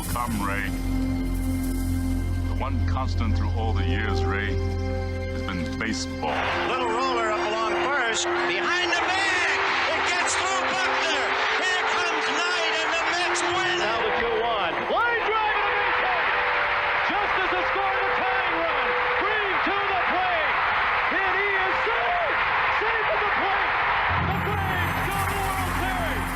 Come, Ray. The one constant through all the years, Ray, has been baseball. Little roller up along first. Behind the bag. It gets through Buckner. Here comes Knight, and the Mets win. Now the 2-1. Line drive to the base hit. Justice has scored a tying run. Green to the plate. And he is safe. Safe at the plate. The Braves go to the World Series.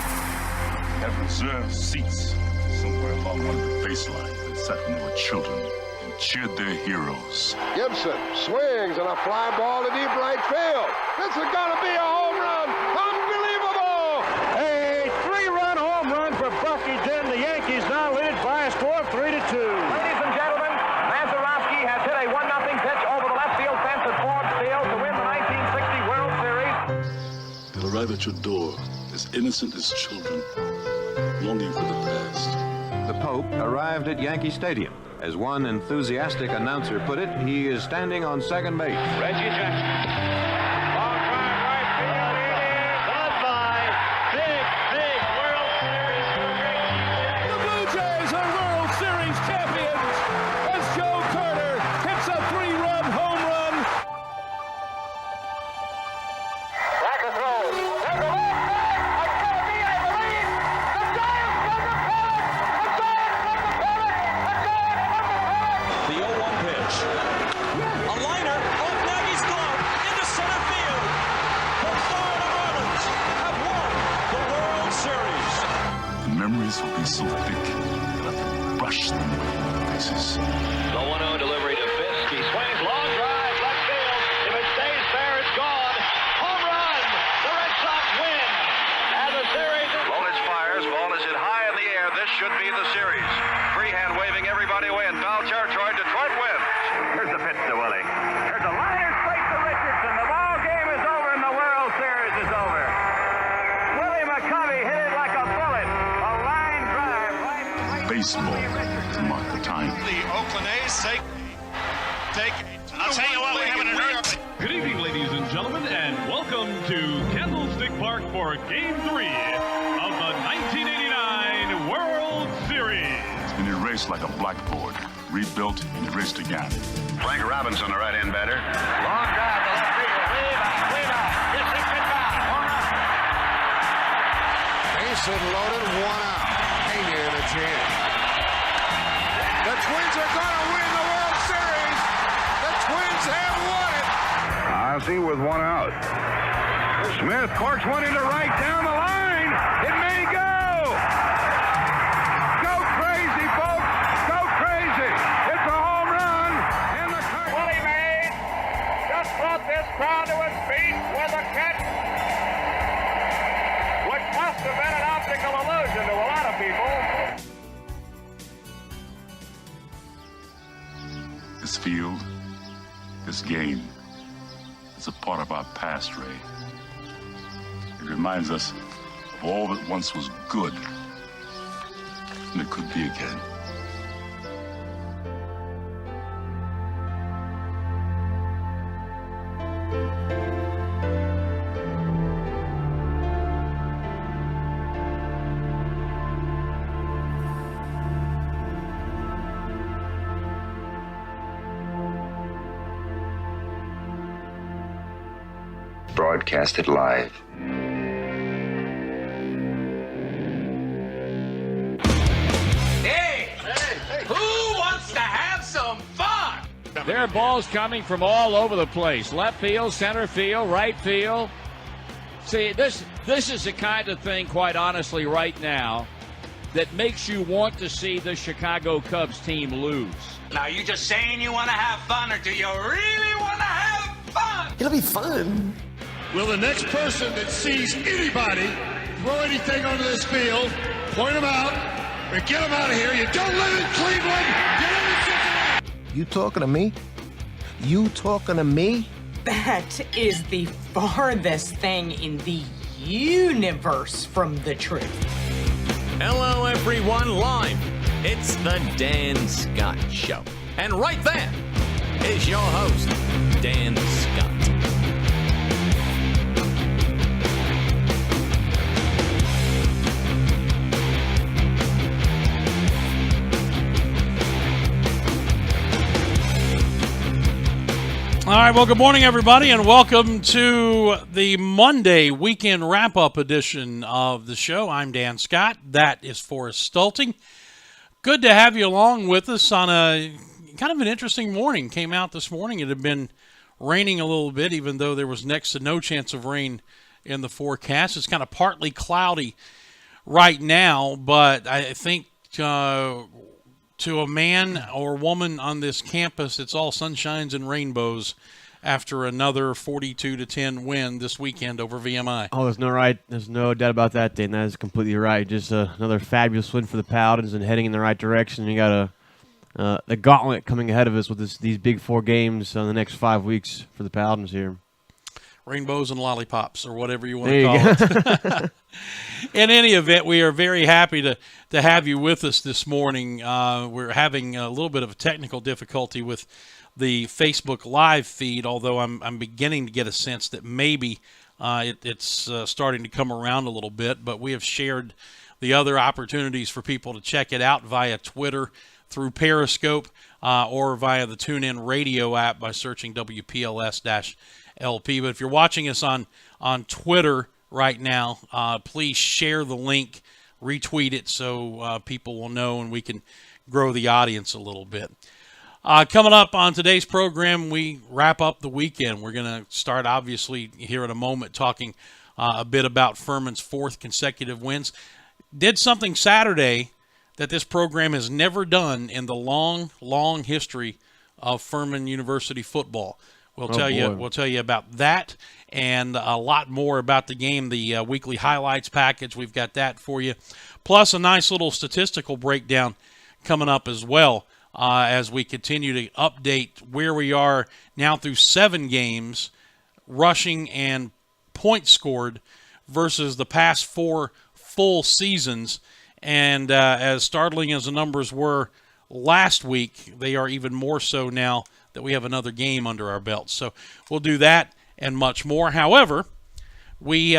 Have reserved seats somewhere along one of the baselines that sat when they were children and cheered their heroes. Gibson swings and a fly ball to deep right field. This is going to be a home run. Unbelievable! A 3-run home run for Bucky Dent. The Yankees now lead by a score of 3-2. Ladies and gentlemen, Mazeroski has hit a 1-0 pitch over the left field fence at Forbes Field to win the 1960 World Series. They'll arrive at your door as innocent as children, longing for the past. The Pope arrived at Yankee Stadium. As one enthusiastic announcer put it, he is standing on second base. Reggie Jackson. Long drive right field. It is goodbye. Big World Series for Reggie. The Blue Jays are World Series champions as Joe Carter hits a 3-run home run. Back and throw. There's a left back. It's going to be, I believe, the Giants from the Pellets. The Giants from the Pellets. The Giants from the Pellets. The 0-1 pitch. A liner off Nagy's glove into center field. The Florida Marlins have won the World Series. The memories will be so thick that I can brush them with my faces. The 1-0 delivery to Fisk. He swings long drive left field. If it stays fair, it's gone. Home run. The Red Sox win. And the series is... Lolich fires. Ball is hit high in the air. This should be the series. Freehand waving everybody away in foul territory. Detroit wins. Here's the pitch to Willie. Here's a liner straight to Richardson. The ball game is over and the World Series is over. Willie McCovey hit it like a bullet. A line drive right. Baseball to mark the time. The Oakland A's take. I'll tell you what, we haven't heard. Good evening, ladies and gentlemen, and welcome to Candlestick Park for Game 3 of the 1989 World Series. It's been erased like a blackboard, rebuilt and erased again. Frank Robinson, the right-hand batter. Long drive to left field. Way back. Yes, it's hit back. Home run. Base hit loaded, 1 out. Pena in a jam. The Twins are going to win the World Series. The Twins have won it. Ozzie with 1 out. Smith corks one into right down the line. It may go. Go crazy, folks. Go crazy. It's a home run. And the Willie Mays just brought this crowd to its feet with a catch, which must have been an optical illusion to a lot of people. This field, this game, is a part of our past, Ray. It reminds us of all that once was good, and it could be again. Broadcasted live. Who wants to have some fun? There are balls coming from all over the place. Left field, center field, right field. See, this is the kind of thing, quite honestly, right now, that makes you want to see the Chicago Cubs team lose. Now, you just saying you want to have fun, or do you really want to have fun? It'll be fun. Will the next person that sees anybody throw anything onto this field, point them out, and get them out of here? You don't live in Cleveland. You live in Cincinnati. You talking to me? You talking to me? That is the farthest thing in the universe from the truth. Hello, everyone, live. It's the Dan Scott Show. And right there is your host, Dan Scott. right, well, good morning, everybody, and welcome to the Monday weekend wrap-up edition of the show. I'm Dan Scott. That is Forrest Stulting. Good to have you along with us on a kind of an interesting morning. Came out this morning. It had been raining a little bit, even though there was next to no chance of rain in the forecast. It's kind of partly cloudy right now, but I think to a man or woman on this campus, it's all sunshines and rainbows after another 42-10 win this weekend over VMI. Oh, there's no doubt about that, Dan. That is completely right. Just another fabulous win for the Paladins and heading in the right direction. You got the gauntlet coming ahead of us with these big 4 games on the next 5 weeks for the Paladins here. Rainbows and lollipops, or whatever you want to call it. In any event, we are very happy to have you with us this morning. We're having a little bit of a technical difficulty with the Facebook Live feed, although I'm beginning to get a sense that maybe it's starting to come around a little bit. But we have shared the other opportunities for people to check it out via Twitter, through Periscope, or via the TuneIn Radio app by searching WPLS-LP. But if you're watching us on Twitter right now, please share the link, retweet it so people will know and we can grow the audience a little bit. Coming up on today's program, we wrap up the weekend. We're going to start, obviously, here in a moment, talking a bit about Furman's 4th consecutive wins. Did something Saturday that this program has never done in the long, long history of Furman University football. We'll tell you about that and a lot more about the game, the weekly highlights package. We've got that for you. Plus a nice little statistical breakdown coming up as well as we continue to update where we are now through 7 games, rushing and points scored versus the past 4 full seasons. And as startling as the numbers were last week, they are even more so now that we have another game under our belts. So we'll do that and much more. However, we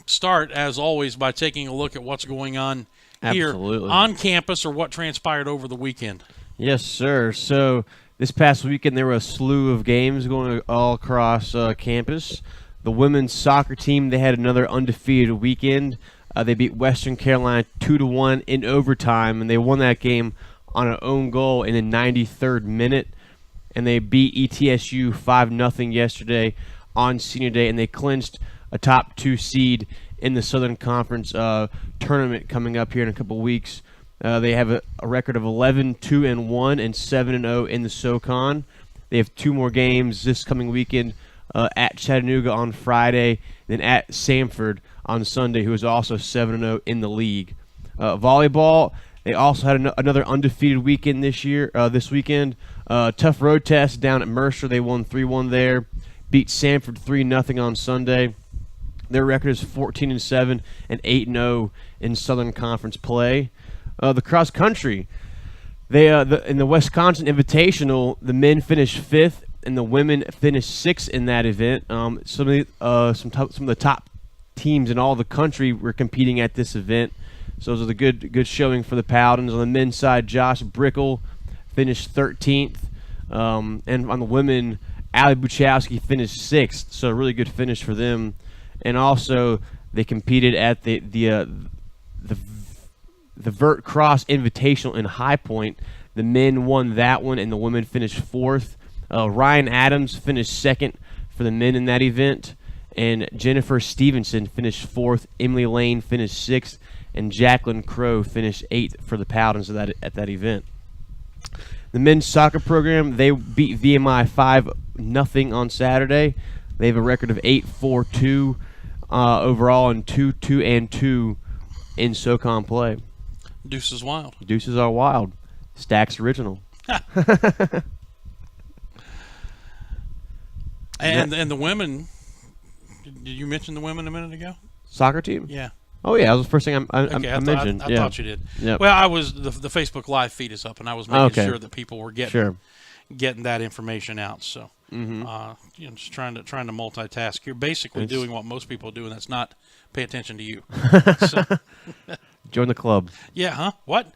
start, as always, by taking a look at what's going on here on campus or what transpired over the weekend. Yes, sir. So this past weekend there were a slew of games going all across campus. The women's soccer team, they had another undefeated weekend. They beat Western Carolina 2-1 in overtime, and they won that game on an own goal in the 93rd minute. And they beat ETSU 5-0 yesterday on Senior Day, and they clinched a top 2 seed in the Southern Conference tournament coming up here in a couple weeks. They have a record of 11-2-1 and 7-0 in the SoCon. They have 2 more games this coming weekend at Chattanooga on Friday, then at Samford on Sunday, who is also 7-0 in the league. Volleyball, they also had another undefeated weekend this weekend. Tough road test down at Mercer. They won 3-1 there. Beat Samford 3-0 on Sunday. Their record is 14-7 and 8-0 in Southern Conference play. The cross country, in the Wisconsin Invitational, the men finished 5th and the women finished 6th in that event. Some of the top teams in all the country were competing at this event. So it was a good showing for the Paladins. On the men's side, Josh Brickle finished 13th. And on the women, Allie Buchowski finished 6th. So a really good finish for them. And also, they competed at the Vert Cross Invitational in High Point. The men won that one, and the women finished 4th. Ryan Adams finished 2nd for the men in that event. And Jennifer Stevenson finished 4th. Emily Lane finished 6th. And Jacqueline Crow finished 8th for the Paladins at that event. The men's soccer program, they beat VMI 5-0 on Saturday. They have a record of 8-4-2 overall and 2-2-2 in SoCon play. Deuces wild. Deuces are wild. Stacks original. And the women, did you mention the women a minute ago? Soccer team? Yeah. Oh, yeah, that was the first thing I mentioned. I thought you did. Yep. Well, the Facebook Live feed is up, and I was making sure that people were getting that information out. So, just trying to multitask. You're basically doing what most people do, and that's not pay attention to you. Join the club. Yeah, huh? What?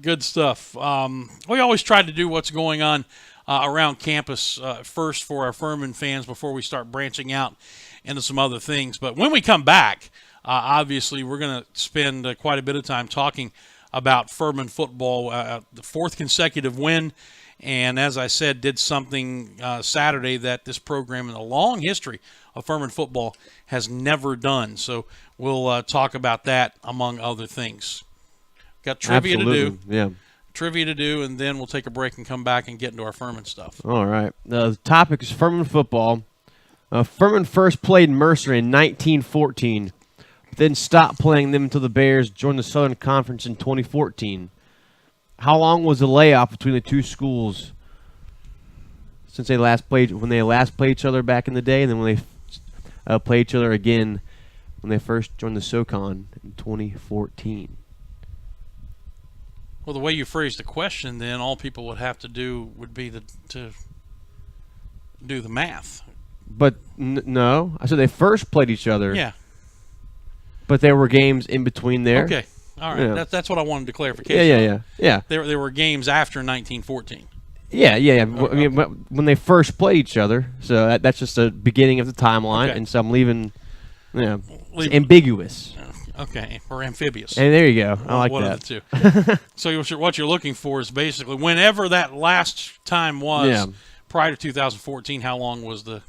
Good stuff. We always try to do what's going on around campus first for our Furman fans before we start branching out into some other things. But when we come back, obviously we're going to spend quite a bit of time talking about Furman football, the fourth consecutive win. And as I said, did something Saturday that this program in the long history of Furman football has never done. So we'll talk about that among other things. Got trivia to do. Yeah. Trivia to do, and then we'll take a break and come back and get into our Furman stuff. All right. The topic is Furman football. Furman first played Mercer in 1914, then stopped playing them until the Bears joined the Southern Conference in 2014. How long was the layoff between the two schools since they last played? When they last played each other back in the day, and then when they played each other again when they first joined the SoCon in 2014. Well, the way you phrased the question, then all people would have to do would be to do the math. But no, I said they first played each other. Yeah. But there were games in between there. Okay. All right, Yeah. that's what I wanted to clarification. Yeah. There were games after 1914. Yeah. I mean, when they first played each other, so that's just the beginning of the timeline, Okay. and so I'm leaving. Yeah, it's ambiguous. Okay, or amphibious. And there you go. I like one that. of the two. So what you're looking for is basically whenever that last time was Yeah. prior to 2014, how long was the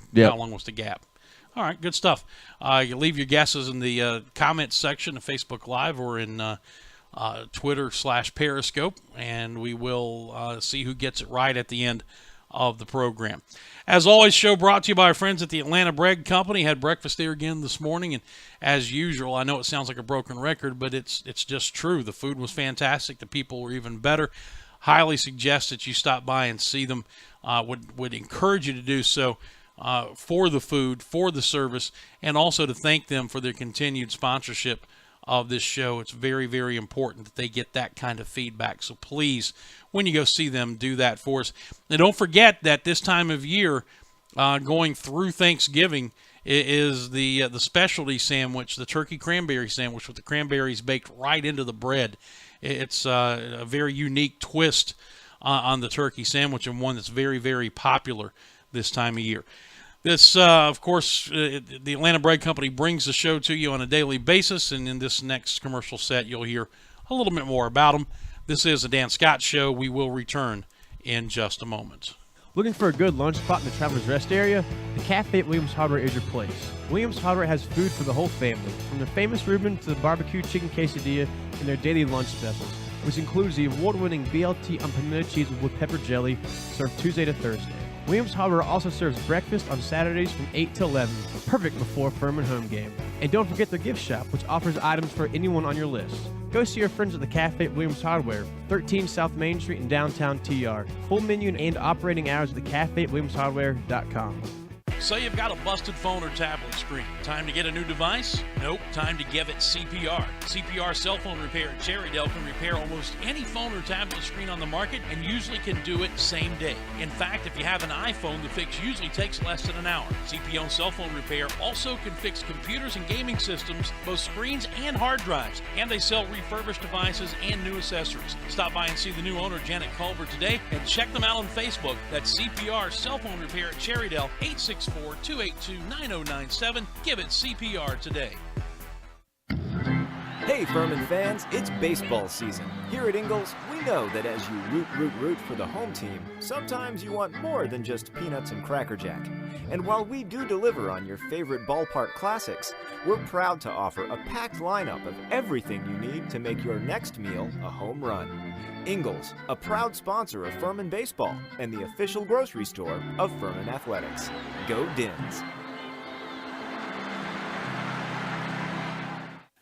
gap? All right, good stuff. You leave your guesses in the comments section of Facebook Live or in Twitter/Periscope, and we will see who gets it right at the end of the program. As always, show brought to you by our friends at the Atlanta Bread Company. Had breakfast there again this morning, and as usual, I know it sounds like a broken record, but it's just true. The food was fantastic. The people were even better. Highly suggest that you stop by and see them. Would encourage you to do so. For the food, for the service, and also to thank them for their continued sponsorship of this show. It's very, very important that they get that kind of feedback. So please, when you go see them, do that for us. And don't forget that this time of year, going through Thanksgiving, is the specialty sandwich, the turkey cranberry sandwich with the cranberries baked right into the bread. It's a very unique twist on the turkey sandwich, and one that's very, very popular this time of year. This, of course, the Atlanta Bread Company brings the show to you on a daily basis, and in this next commercial set, you'll hear a little bit more about them. This is the Dan Scott Show. We will return in just a moment. Looking for a good lunch spot in the Travelers Rest area? The Cafe at Williams Hardware is your place. Williams Hardware has food for the whole family, from their famous Reuben to the barbecue chicken quesadilla and their daily lunch specials, which includes the award-winning BLT unpimento cheese with pepper jelly, served Tuesday to Thursday. Williams Hardware also serves breakfast on Saturdays from 8 to 11, perfect before Furman home game. And don't forget their gift shop, which offers items for anyone on your list. Go see your friends at the Cafe at Williams Hardware, 13 South Main Street in downtown TR. Full menu and operating hours at the Cafe at WilliamsHardware.com. Say you've got a busted phone or tablet screen. Time to get a new device? Nope. Time to give it CPR. CPR Cell Phone Repair at Cherrydale can repair almost any phone or tablet screen on the market and usually can do it same day. In fact, if you have an iPhone, the fix usually takes less than an hour. CPO Cell Phone Repair also can fix computers and gaming systems, both screens and hard drives. And they sell refurbished devices and new accessories. Stop by and see the new owner, Janet Culver, today, and check them out on Facebook. That's CPR Cell Phone Repair at Cherrydale, 864-282-9097. Give it CPR today. Hey Furman fans, it's baseball season. Here at Ingalls, we know that as you root for the home team, sometimes you want more than just peanuts and Cracker Jack. And while we do deliver on your favorite ballpark classics, we're proud to offer a packed lineup of everything you need to make your next meal a home run. Ingalls, a proud sponsor of Furman Baseball and the official grocery store of Furman Athletics. Go Dins!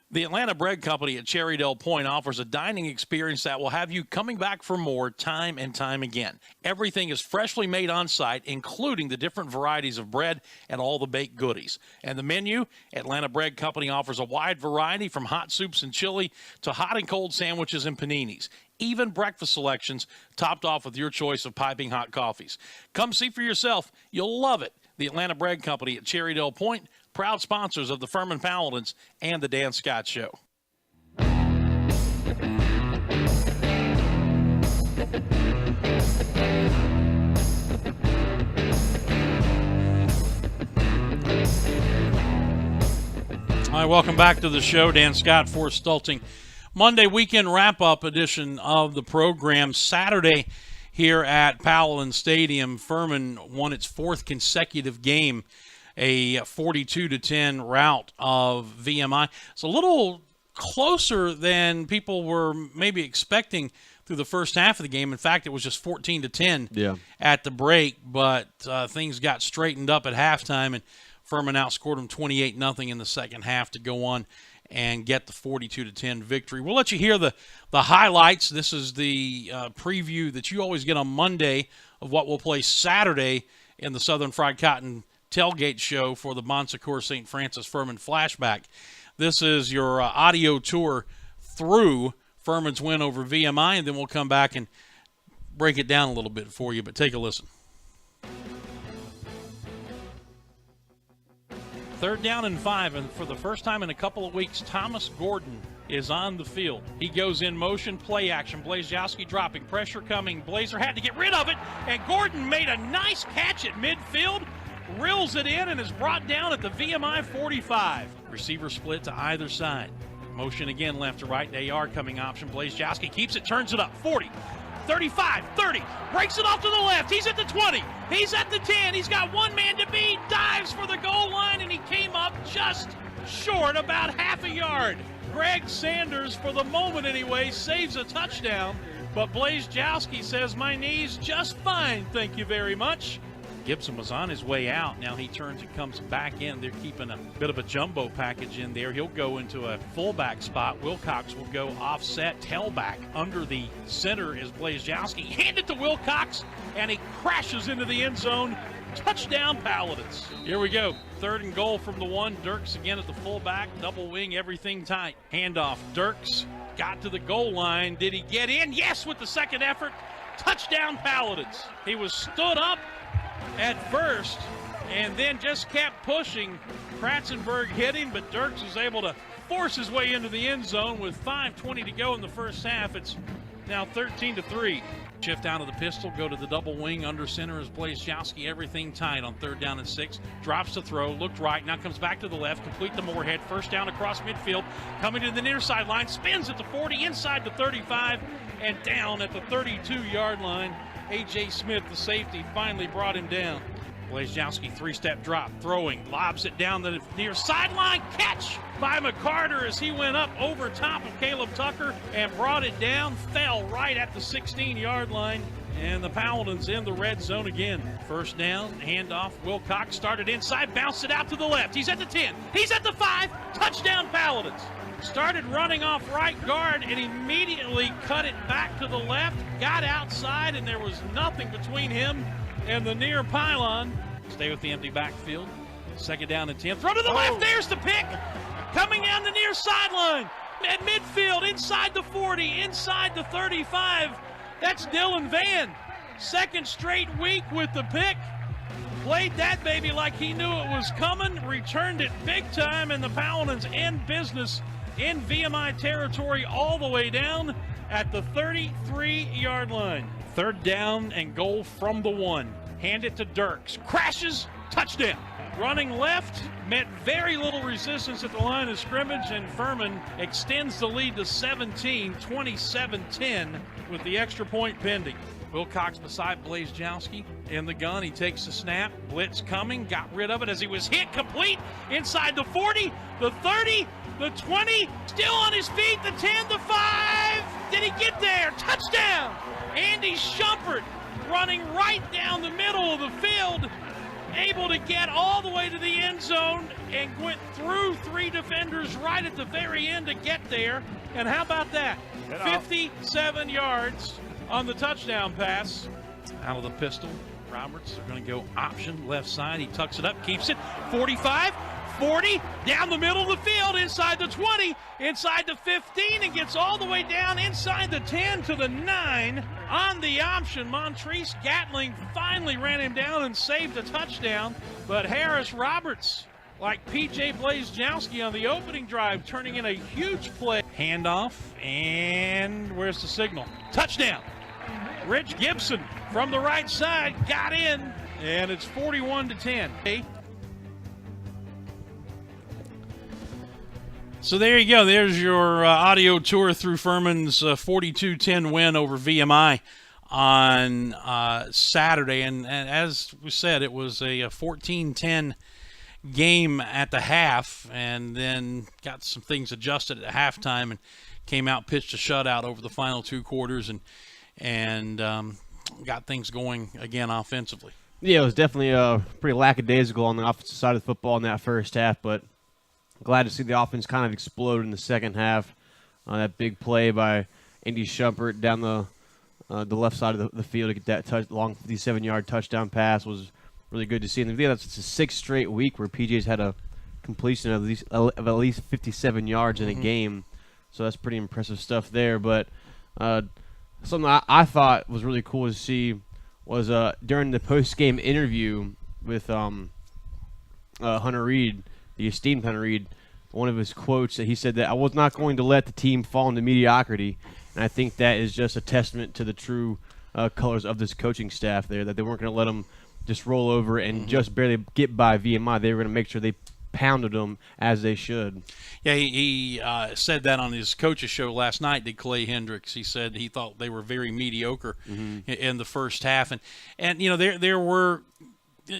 The Atlanta Bread Company at Cherrydale Point offers a dining experience that will have you coming back for more time and time again. Everything is freshly made on site, including the different varieties of bread and all the baked goodies. And the menu, Atlanta Bread Company offers a wide variety from hot soups and chili to hot and cold sandwiches and paninis. Even breakfast selections topped off with your choice of piping hot coffees. Come see for yourself. You'll love it. The Atlanta Bread Company at Cherrydale Point, proud sponsors of the Furman Paladins and the Dan Scott Show. All right, welcome back to the show. Dan Scott, Forrest Stulting. Monday weekend wrap-up edition of the program. Saturday here at Paladin Stadium, Furman won its fourth consecutive game, a 42-10 rout of VMI. It's a little closer than people were maybe expecting through the first half of the game. In fact, it was just 14-10 at the break, but things got straightened up at halftime, and Furman outscored them 28-0 in the second half to go on and get the 42-10 victory. We'll let you hear the highlights. This is the preview that you always get on Monday of what we'll play Saturday in the Southern Fried Cotton tailgate show for the Bon Secours St. Francis Furman flashback. This is your audio tour through Furman's win over VMI, and then we'll come back and break it down a little bit for you, but take a listen. 3rd down and 5, and for the first time in a couple of weeks, Thomas Gordon is on the field. He goes in motion, play action. Blazejowski dropping, pressure coming. Blazer had to get rid of it, and Gordon made a nice catch at midfield, reels it in, and is brought down at the VMI 45. Receiver split to either side. Motion again left to right. AR coming option. Blazejowski keeps it, turns it up. 40, 35, 30. Breaks it off to the left. He's at the 20. He's at the 10. He's got one man to beat. Dives for the goal line, and he came up just short, about half a yard. Greg Sanders, for the moment anyway, saves a touchdown. But Blazejowski says, my knee's just fine, thank you very much. Gibson was on his way out. Now he turns and comes back in. They're keeping a bit of a jumbo package in there. He'll go into a fullback spot. Wilcox will go offset tailback. Under the center is Blazejowski. Hand it to Wilcox, and he crashes into the end zone. Touchdown, Paladins. Here we go. 3rd and goal from the 1. Dirks again at the fullback. Double wing, everything tight. Handoff. Dirks got to the goal line. Did he get in? Yes, with the second effort. Touchdown, Paladins. He was stood up at first and then just kept pushing. Kratzenberg hit him, but Dirks was able to force his way into the end zone with 5:20 to go in the first half. It's now 13-3. Shift out of the pistol, go to the double wing. Under center is Blazejowski. Everything tight on 3rd down and 6. Drops the throw, looked right, now comes back to the left. Complete to Moorhead. First down across midfield. Coming to the near sideline. Spins at the 40, inside the 35, and down at the 32-yard line. A.J. Smith, the safety, finally brought him down. Blazejowski, 3-step drop, throwing, lobs it down the near sideline. Catch by McCarter as he went up over top of Caleb Tucker and brought it down. Fell right at the 16-yard line, and the Paladins in the red zone again. First down, handoff. Wilcox started inside, bounced it out to the left. He's at the 10. He's at the 5. Touchdown, Paladins. Started running off right guard and immediately cut it back to the left. Got outside, and there was nothing between him and the near pylon. Stay with the empty backfield. 2nd down and 10. Throw to the left. There's the pick. Coming down the near sideline. At midfield, inside the 40, inside the 35. That's Dylan Van. 2nd straight week with the pick. Played that baby like he knew it was coming. Returned it big time, and the Paladins in business in VMI territory all the way down at the 33-yard line. 3rd down and goal from the 1. Hand it to Dirks. Crashes. Touchdown. Running left, met very little resistance at the line of scrimmage, and Furman extends the lead to 17, 27-10 with the extra point pending. Wilcox beside Blazejowski in the gun. He takes the snap. Blitz coming. Got rid of it as he was hit. Complete inside the 40, the 30, the 20. Still on his feet. The 10, the 5. Did he get there? Touchdown! Andy Shumpert running right down the middle of the field. Able to get all the way to the end zone and went through 3 defenders right at the very end to get there. And how about that? 57 yards on the touchdown pass. Out of the pistol, Roberts are going to go option left side. He tucks it up, keeps it. 45, 40, down the middle of the field, inside the 20, inside the 15, and gets all the way down inside the 10 to the 9. On the option, Montrese Gatling finally ran him down and saved a touchdown. But Harris Roberts, like P.J. Blazejowski on the opening drive, turning in a huge play. Handoff, and where's the signal? Touchdown! Rich Gibson from the right side got in, and it's 41-10. So there you go. There's your audio tour through Furman's 42-10 win over VMI on Saturday. And as we said, it was a 14-10 game at the half, and then got some things adjusted at halftime and came out, pitched a shutout over the final 2 quarters, and got things going again offensively. Yeah, it was definitely pretty lackadaisical on the offensive side of the football in that first half, but glad to see the offense kind of explode in the second half. That big play by Andy Shumpert down the left side of the field to get that long 57-yard touchdown pass was really good to see. And that's a 6th straight week where PJ's had a completion of at least 57 yards in a game. So that's pretty impressive stuff there. But something I thought was really cool to see was during the post-game interview with Hunter Reed, the esteemed Hunter Reed, one of his quotes that he said that I was not going to let the team fall into mediocrity. And I think that is just a testament to the true colors of this coaching staff there, that they weren't going to let them just roll over and just barely get by VMI. They were going to make sure they pounded them as they should. Yeah, he said that on his coach's show last night, did Clay Hendricks. He said he thought they were very mediocre in the first half. And you know, there were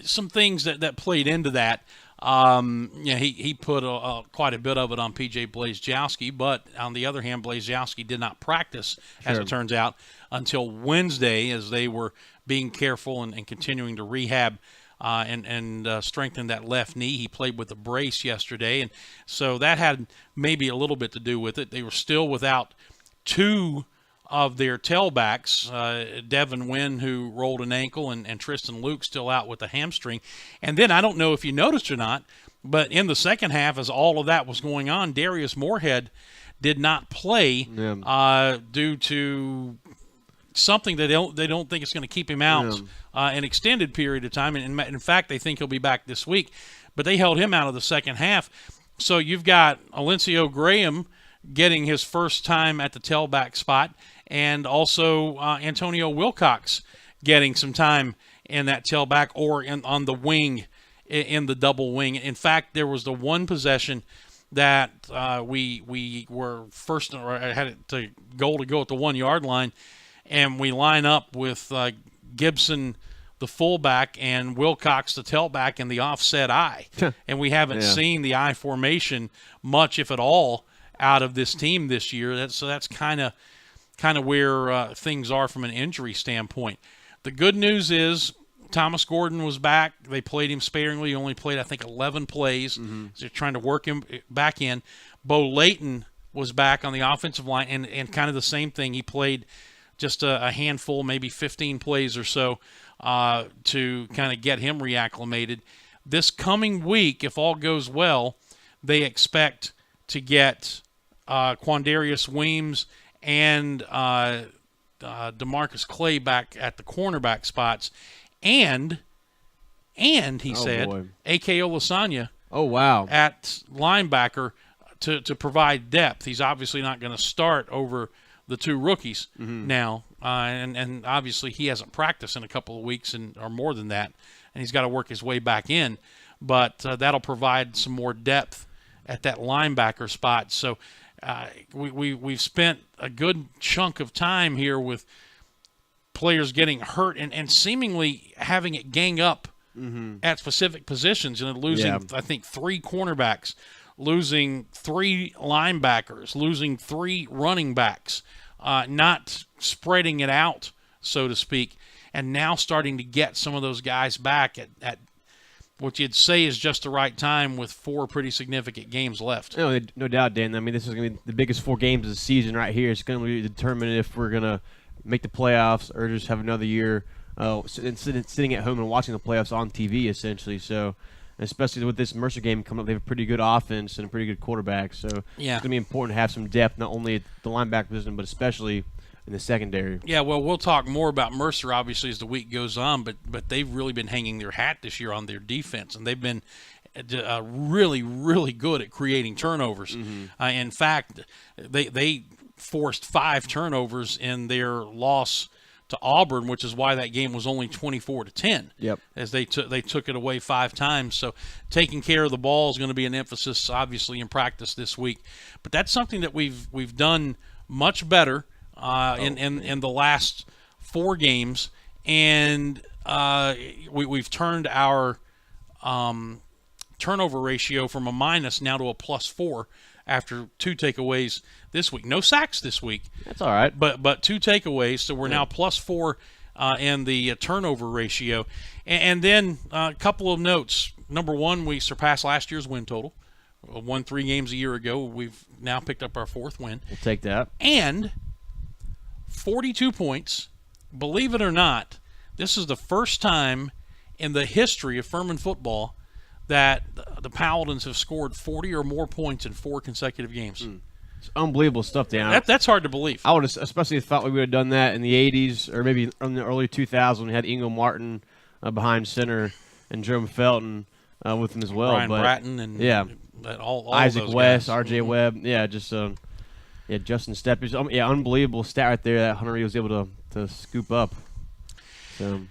some things that played into that. He put quite a bit of it on P.J. Blazejowski, but on the other hand, Blazejowski did not practice, as it turns out, until Wednesday, as they were being careful and continuing to rehab and strengthen that left knee. He played with a brace yesterday, and so that had maybe a little bit to do with it. They were still without 2 of their tailbacks, Devin Wynn, who rolled an ankle, and Tristan Luke still out with a hamstring. And then I don't know if you noticed or not, but in the second half, as all of that was going on, Darius Moorhead did not play due to something they don't think is going to keep him out an extended period of time. And in fact, they think he'll be back this week. But they held him out of the second half. So you've got Alencio Graham getting his first time at the tailback spot, and also Antonio Wilcox getting some time in that tailback or on the wing, in the double wing. In fact, there was the one possession that we were first, or had it to go at the 1 yard line, and we line up with Gibson, the fullback, and Wilcox, the tailback, in the offset I. And we haven't seen the I formation much, if at all, out of this team this year. So that's kind of where things are from an injury standpoint. The good news is Thomas Gordon was back. They played him sparingly. He only played, I think, 11 plays. So they're trying to work him back in. Bo Layton was back on the offensive line, and kind of the same thing. He played just a handful, maybe 15 plays or so, to kind of get him reacclimated. This coming week, if all goes well, they expect to get Quandarius Weems and DeMarcus Clay back at the cornerback spots, and he said A.K. Olasanya at linebacker to provide depth. He's obviously not going to start over the 2 rookies now, and obviously he hasn't practiced in a couple of weeks or more than that, and he's got to work his way back in, but that'll provide some more depth at that linebacker spot. So we've spent a good chunk of time here with players getting hurt and seemingly having it gang up at specific positions, and losing, I think, 3 cornerbacks, losing 3 linebackers, losing 3 running backs, not spreading it out, so to speak, and now starting to get some of those guys back at what you'd say is just the right time with 4 pretty significant games left. No doubt, Dan. I mean, this is going to be the biggest 4 games of the season right here. It's going to determine if we're going to make the playoffs or just have another year sitting at home and watching the playoffs on TV, essentially. So, especially with this Mercer game coming up, they have a pretty good offense and a pretty good quarterback. So it's going to be important to have some depth, not only at the linebacker position, but especially in the secondary. Yeah, well, we'll talk more about Mercer, obviously, as the week goes on, but they've really been hanging their hat this year on their defense, and they've been really, really good at creating turnovers. In fact, they forced 5 turnovers in their loss to Auburn, which is why that game was only 24-10. Yep. As they took it away 5 times. So taking care of the ball is going to be an emphasis, obviously, in practice this week. But that's something that we've done much better in the last 4 games, and we've turned our turnover ratio from a minus now to a +4 after 2 takeaways this week. No sacks this week. That's all right. But 2 takeaways, so we're now +4 in the turnover ratio. And then a couple of notes. Number one, we surpassed last year's win total. Won 3 games a year ago. We've now picked up our 4th win. We'll take that. And 42 points. Believe it or not, this is the first time in the history of Furman football that the Paladins have scored 40 or more points in 4 consecutive games. It's unbelievable stuff, Dan. That's hard to believe. I would have especially thought we would have done that in the 80s or maybe in the early 2000s when we had Ingo Martin behind center and Jerome Felton with him as well. Brian Bratton and all Isaac those West, guys. R.J. Webb. Yeah, just Justin Steppers. Unbelievable stat right there that Hunter was able to scoop up. So.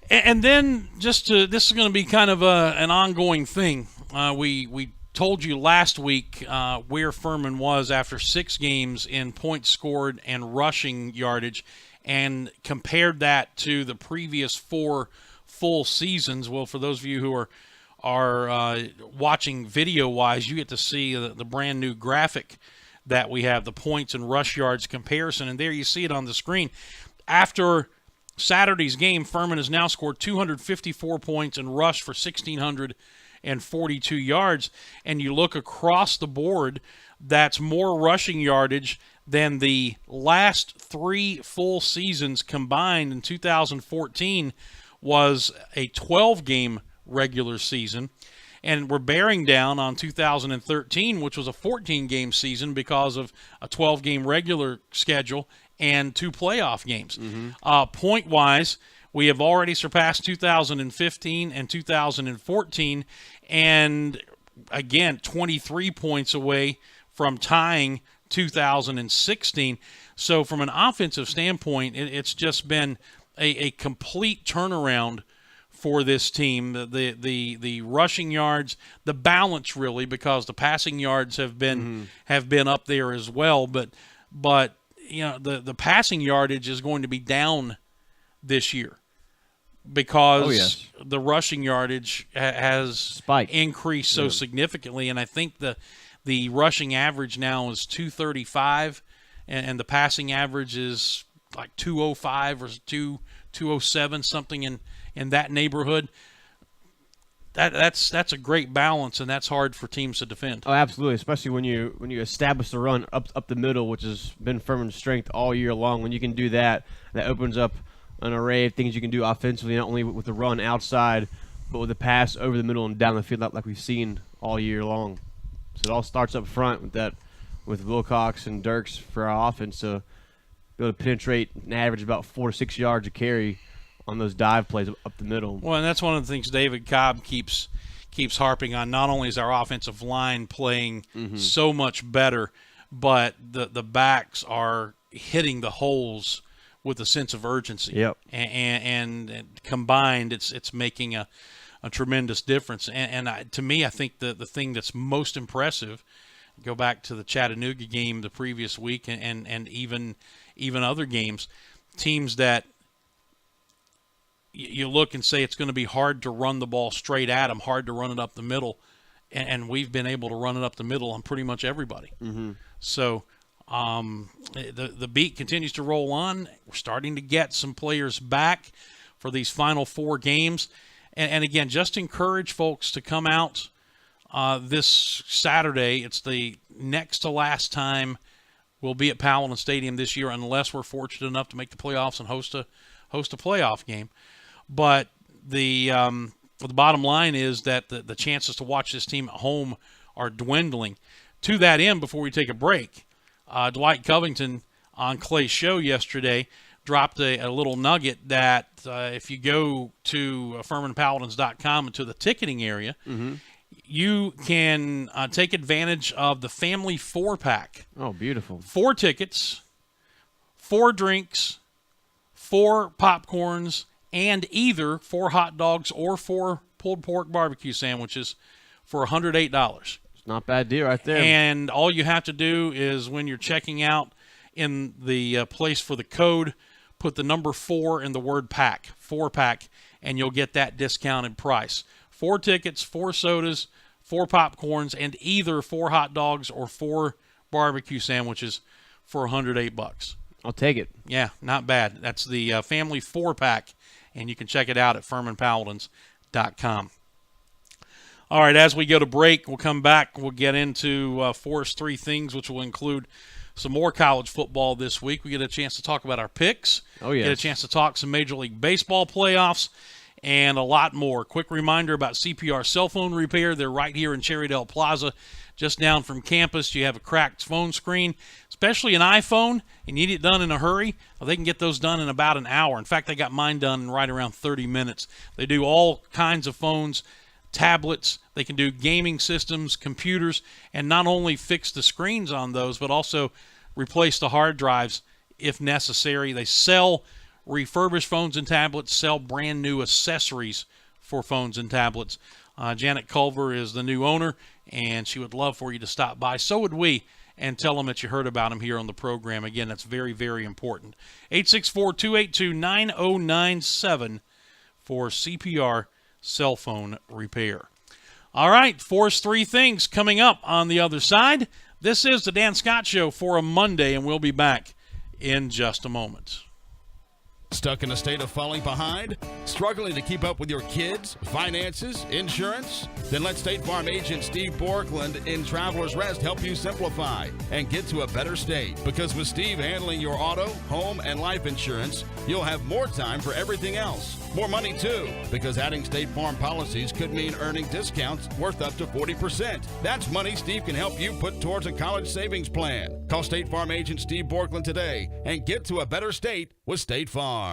And then this is going to be kind of an ongoing thing. We told you last week where Furman was after 6 games in points scored and rushing yardage, and compared that to the previous 4 full seasons. Well, for those of you who are watching video-wise, you get to see the brand new graphic that we have, the points and rush yards comparison, and there you see it on the screen. After Saturday's game, Furman has now scored 254 points and rushed for 1,642 yards. And you look across the board, that's more rushing yardage than the last 3 full seasons combined. In 2014 was a 12-game regular season. And we're bearing down on 2013, which was a 14-game season because of a 12-game regular schedule and 2 playoff games. Point-wise, we have already surpassed 2015 and 2014, and again, 23 points away from tying 2016. So from an offensive standpoint, it's just been a complete turnaround for this team. The rushing yards, the balance really, because the passing yards have been up there as well, but the passing yardage is going to be down this year because the rushing yardage has increased so significantly, and I think the rushing average now is 235, and the passing average is like 205 or 207, something in that neighborhood. That's a great balance, and that's hard for teams to defend. Oh, absolutely, especially when you establish the run up the middle, which has been Furman's strength all year long. When you can do that, that opens up an array of things you can do offensively, not only with the run outside, but with the pass over the middle and down the field like we've seen all year long. So it all starts up front with Wilcox and Dirks for our offense to be able to penetrate and average about 4 to 6 yards a carry on those dive plays up the middle. Well, and that's one of the things David Cobb keeps harping on. Not only is our offensive line playing so much better, but the backs are hitting the holes with a sense of urgency. Yep. And combined, it's making a tremendous difference. And to me, I think the thing that's most impressive, go back to the Chattanooga game the previous week and even other games, teams that you look and say it's going to be hard to run the ball straight at them, hard to run it up the middle, and we've been able to run it up the middle on pretty much everybody. So the beat continues to roll on. We're starting to get some players back for these final 4 games. And again, just encourage folks to come out this Saturday. It's the next to last time we'll be at Paladin Stadium this year, unless we're fortunate enough to make the playoffs and host a playoff game. But the bottom line is that the chances to watch this team at home are dwindling. To that end, before we take a break, Dwight Covington on Clay's show yesterday dropped a little nugget that if you go to FurmanPaladins.com and to the ticketing area, you can take advantage of the family 4-pack. Oh, beautiful. 4 tickets, 4 drinks, 4 popcorns, and either 4 hot dogs or 4 pulled pork barbecue sandwiches for $108. It's not a bad deal right there. And all you have to do is when you're checking out in the place for the code, put the number 4 in the word pack, 4-pack, and you'll get that discounted price. 4 tickets, 4 sodas, 4 popcorns, and either 4 hot dogs or 4 barbecue sandwiches for $108. I'll take it. Yeah, not bad. That's the family 4-pack, and you can check it out at FurmanPaladins.com. All right, as we go to break, we'll come back. We'll get into Forest 3 Things, which will include some more college football this week. We get a chance to talk about our picks. Oh, yes. Get a chance to talk some Major League Baseball playoffs and a lot more. Quick reminder about CPR Cell Phone Repair. They're right here in Cherrydale Plaza, just down from campus. You have a cracked phone screen, especially an iPhone, and you need it done in a hurry. Well, they can get those done in about an hour. In fact, they got mine done in right around 30 minutes. They do all kinds of phones, tablets. They can do gaming systems, computers, and not only fix the screens on those, but also replace the hard drives if necessary. They sell refurbished phones and tablets, sell brand new accessories for phones and tablets. Janet Culver is the new owner, and she would love for you to stop by. So would we, and tell them that you heard about them here on the program. Again, that's very, very important. 864-282-9097 for CPR Cell Phone Repair. All right, Force 3 Things coming up on the other side. This is the Dan Scott Show for a Monday, and we'll be back in just a moment. Stuck in a state of falling behind? Struggling to keep up with your kids, finances, insurance? Then let State Farm agent Steve Borkland in Traveler's Rest help you simplify and get to a better state. Because with Steve handling your auto, home, and life insurance, you'll have more time for everything else. More money, too, because adding State Farm policies could mean earning discounts worth up to 40%. That's money Steve can help you put towards a college savings plan. Call State Farm agent Steve Borkland today and get to a better state with State Farm.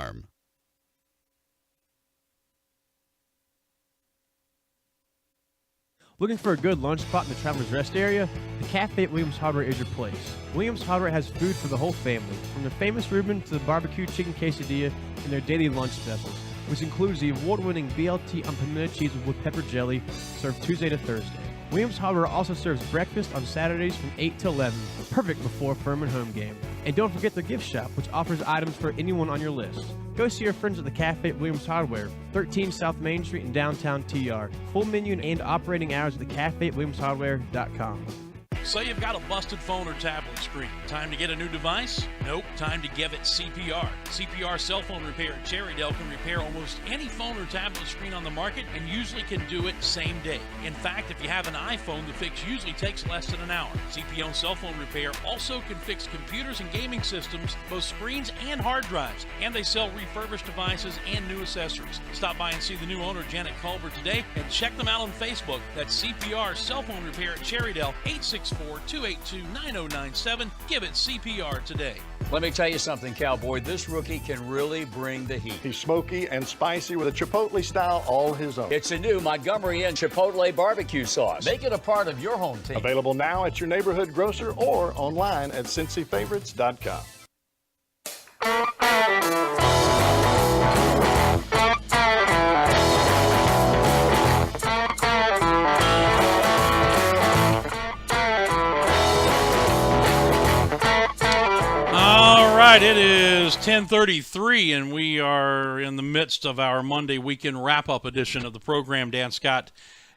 Looking for a good lunch spot in the Travelers Rest area? The Cafe at Williams Hardware is your place. Williams Hardware has food for the whole family, from the famous Reuben to the barbecue chicken quesadilla and their daily lunch specials, which includes the award-winning BLT on pimento cheese with pepper jelly, served Tuesday to Thursday. Williams Hardware also serves breakfast on Saturdays from 8 to 11, perfect before Furman home game. And don't forget their gift shop, which offers items for anyone on your list. Go see your friends at the Cafe at Williams Hardware, 13 South Main Street in downtown TR. Full menu and operating hours at the Cafe at WilliamsHardware.com. Say you've got a busted phone or tablet screen. Time to get a new device? Nope. Time to give it CPR. CPR Cell Phone Repair at Cherrydale can repair almost any phone or tablet screen on the market and usually can do it same day. In fact, if you have an iPhone, the fix usually takes less than an hour. CPR Cell Phone Repair also can fix computers and gaming systems, both screens and hard drives. And they sell refurbished devices and new accessories. Stop by and see the new owner, Janet Culver, today and check them out on Facebook. That's CPR Cell Phone Repair at Cherrydale, 864-282-9097. Give it CPR today. Let me tell you something, Cowboy. This rookie can really bring the heat. He's smoky and spicy with a Chipotle style all his own. It's a new Montgomery Inn Chipotle barbecue sauce. Make it a part of your home team. Available now at your neighborhood grocer or online at CincyFavorites.com. It is 10:33, and we are in the midst of our Monday weekend wrap-up edition of the program. Dan Scott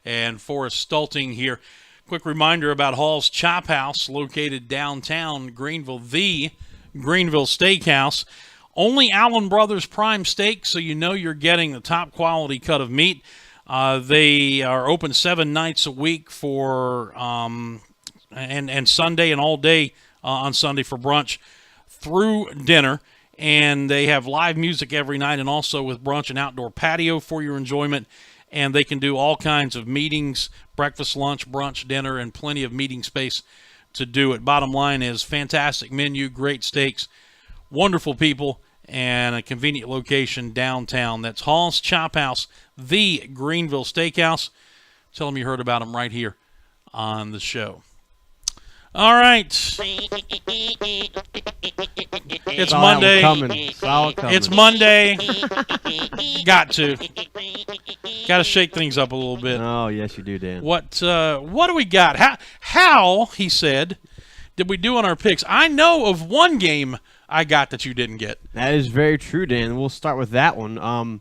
and Forrest Stulting here. Quick reminder about Hall's Chop House, located downtown Greenville, the Greenville Steakhouse. Only Allen Brothers Prime Steak, so you know you're getting the top quality cut of meat. They are open 7 nights a week for and Sunday and all day on Sunday for brunch through dinner, and they have live music every night, and also with brunch and outdoor patio for your enjoyment. And they can do all kinds of meetings, breakfast, lunch, brunch, dinner, and plenty of meeting space to do it. Bottom line is fantastic menu, great steaks, wonderful people, and a convenient location downtown. That's Hall's Chop House, the Greenville Steakhouse. Tell them you heard about them right here on the show. All right. It's Monday. It's Monday. Got to shake things up a little bit. Oh, yes, you do, Dan. What do we got? How, he said, did we do on our picks? I know of one game I got that you didn't get. That is very true, Dan. We'll start with that one.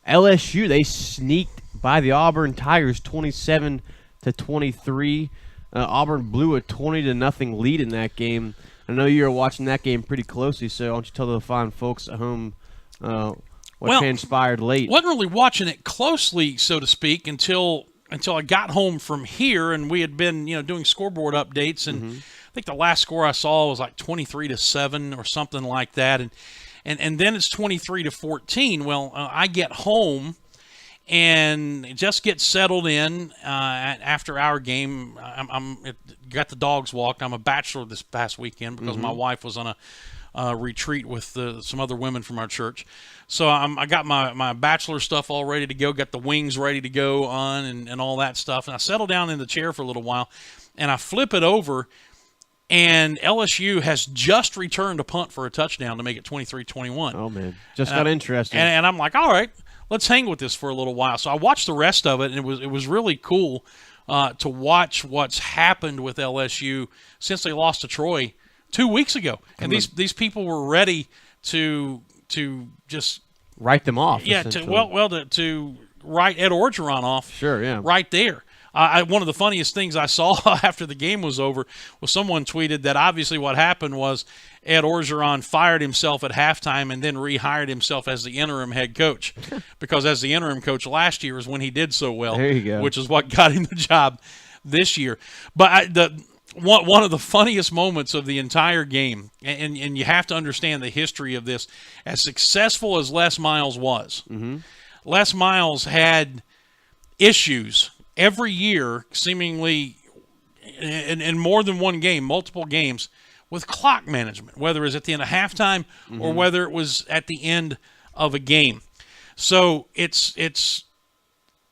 LSU, they sneaked by the Auburn Tigers 27-23. Auburn blew a 20-0 lead in that game. I know you were watching that game pretty closely, so why don't you tell the fine folks at home what transpired late? Wasn't really watching it closely, so to speak, until I got home from here, and we had been doing scoreboard updates, and I think the last score I saw was like 23-7 or something like that, and then it's 23-14. Well, I get home and just get settled in after our game. I'm got the dogs walked. I'm a bachelor this past weekend because my wife was on a retreat with some other women from our church. So I got my bachelor stuff all ready to go, got the wings ready to go on and all that stuff. And I settle down in the chair for a little while, and I flip it over, and LSU has just returned a punt for a touchdown to make it 23-21. Oh, man. Just got interesting. And I'm like, all right, let's hang with this for a little while. So I watched the rest of it, and it was really cool to watch what's happened with LSU since they lost to Troy 2 weeks ago. And these people were ready to just write them off. Yeah, to write Ed Orgeron off. Sure, yeah. Right there. One of the funniest things I saw after the game was over was someone tweeted that obviously what happened was Ed Orgeron fired himself at halftime and then rehired himself as the interim head coach because as the interim coach last year is when he did so well, there you go. Which is what got him the job this year. But one of the funniest moments of the entire game, and you have to understand the history of this, as successful as Les Miles was, Les Miles had issues every year, seemingly in more than one game, multiple games, with clock management, whether it was at the end of halftime or whether it was at the end of a game. So it's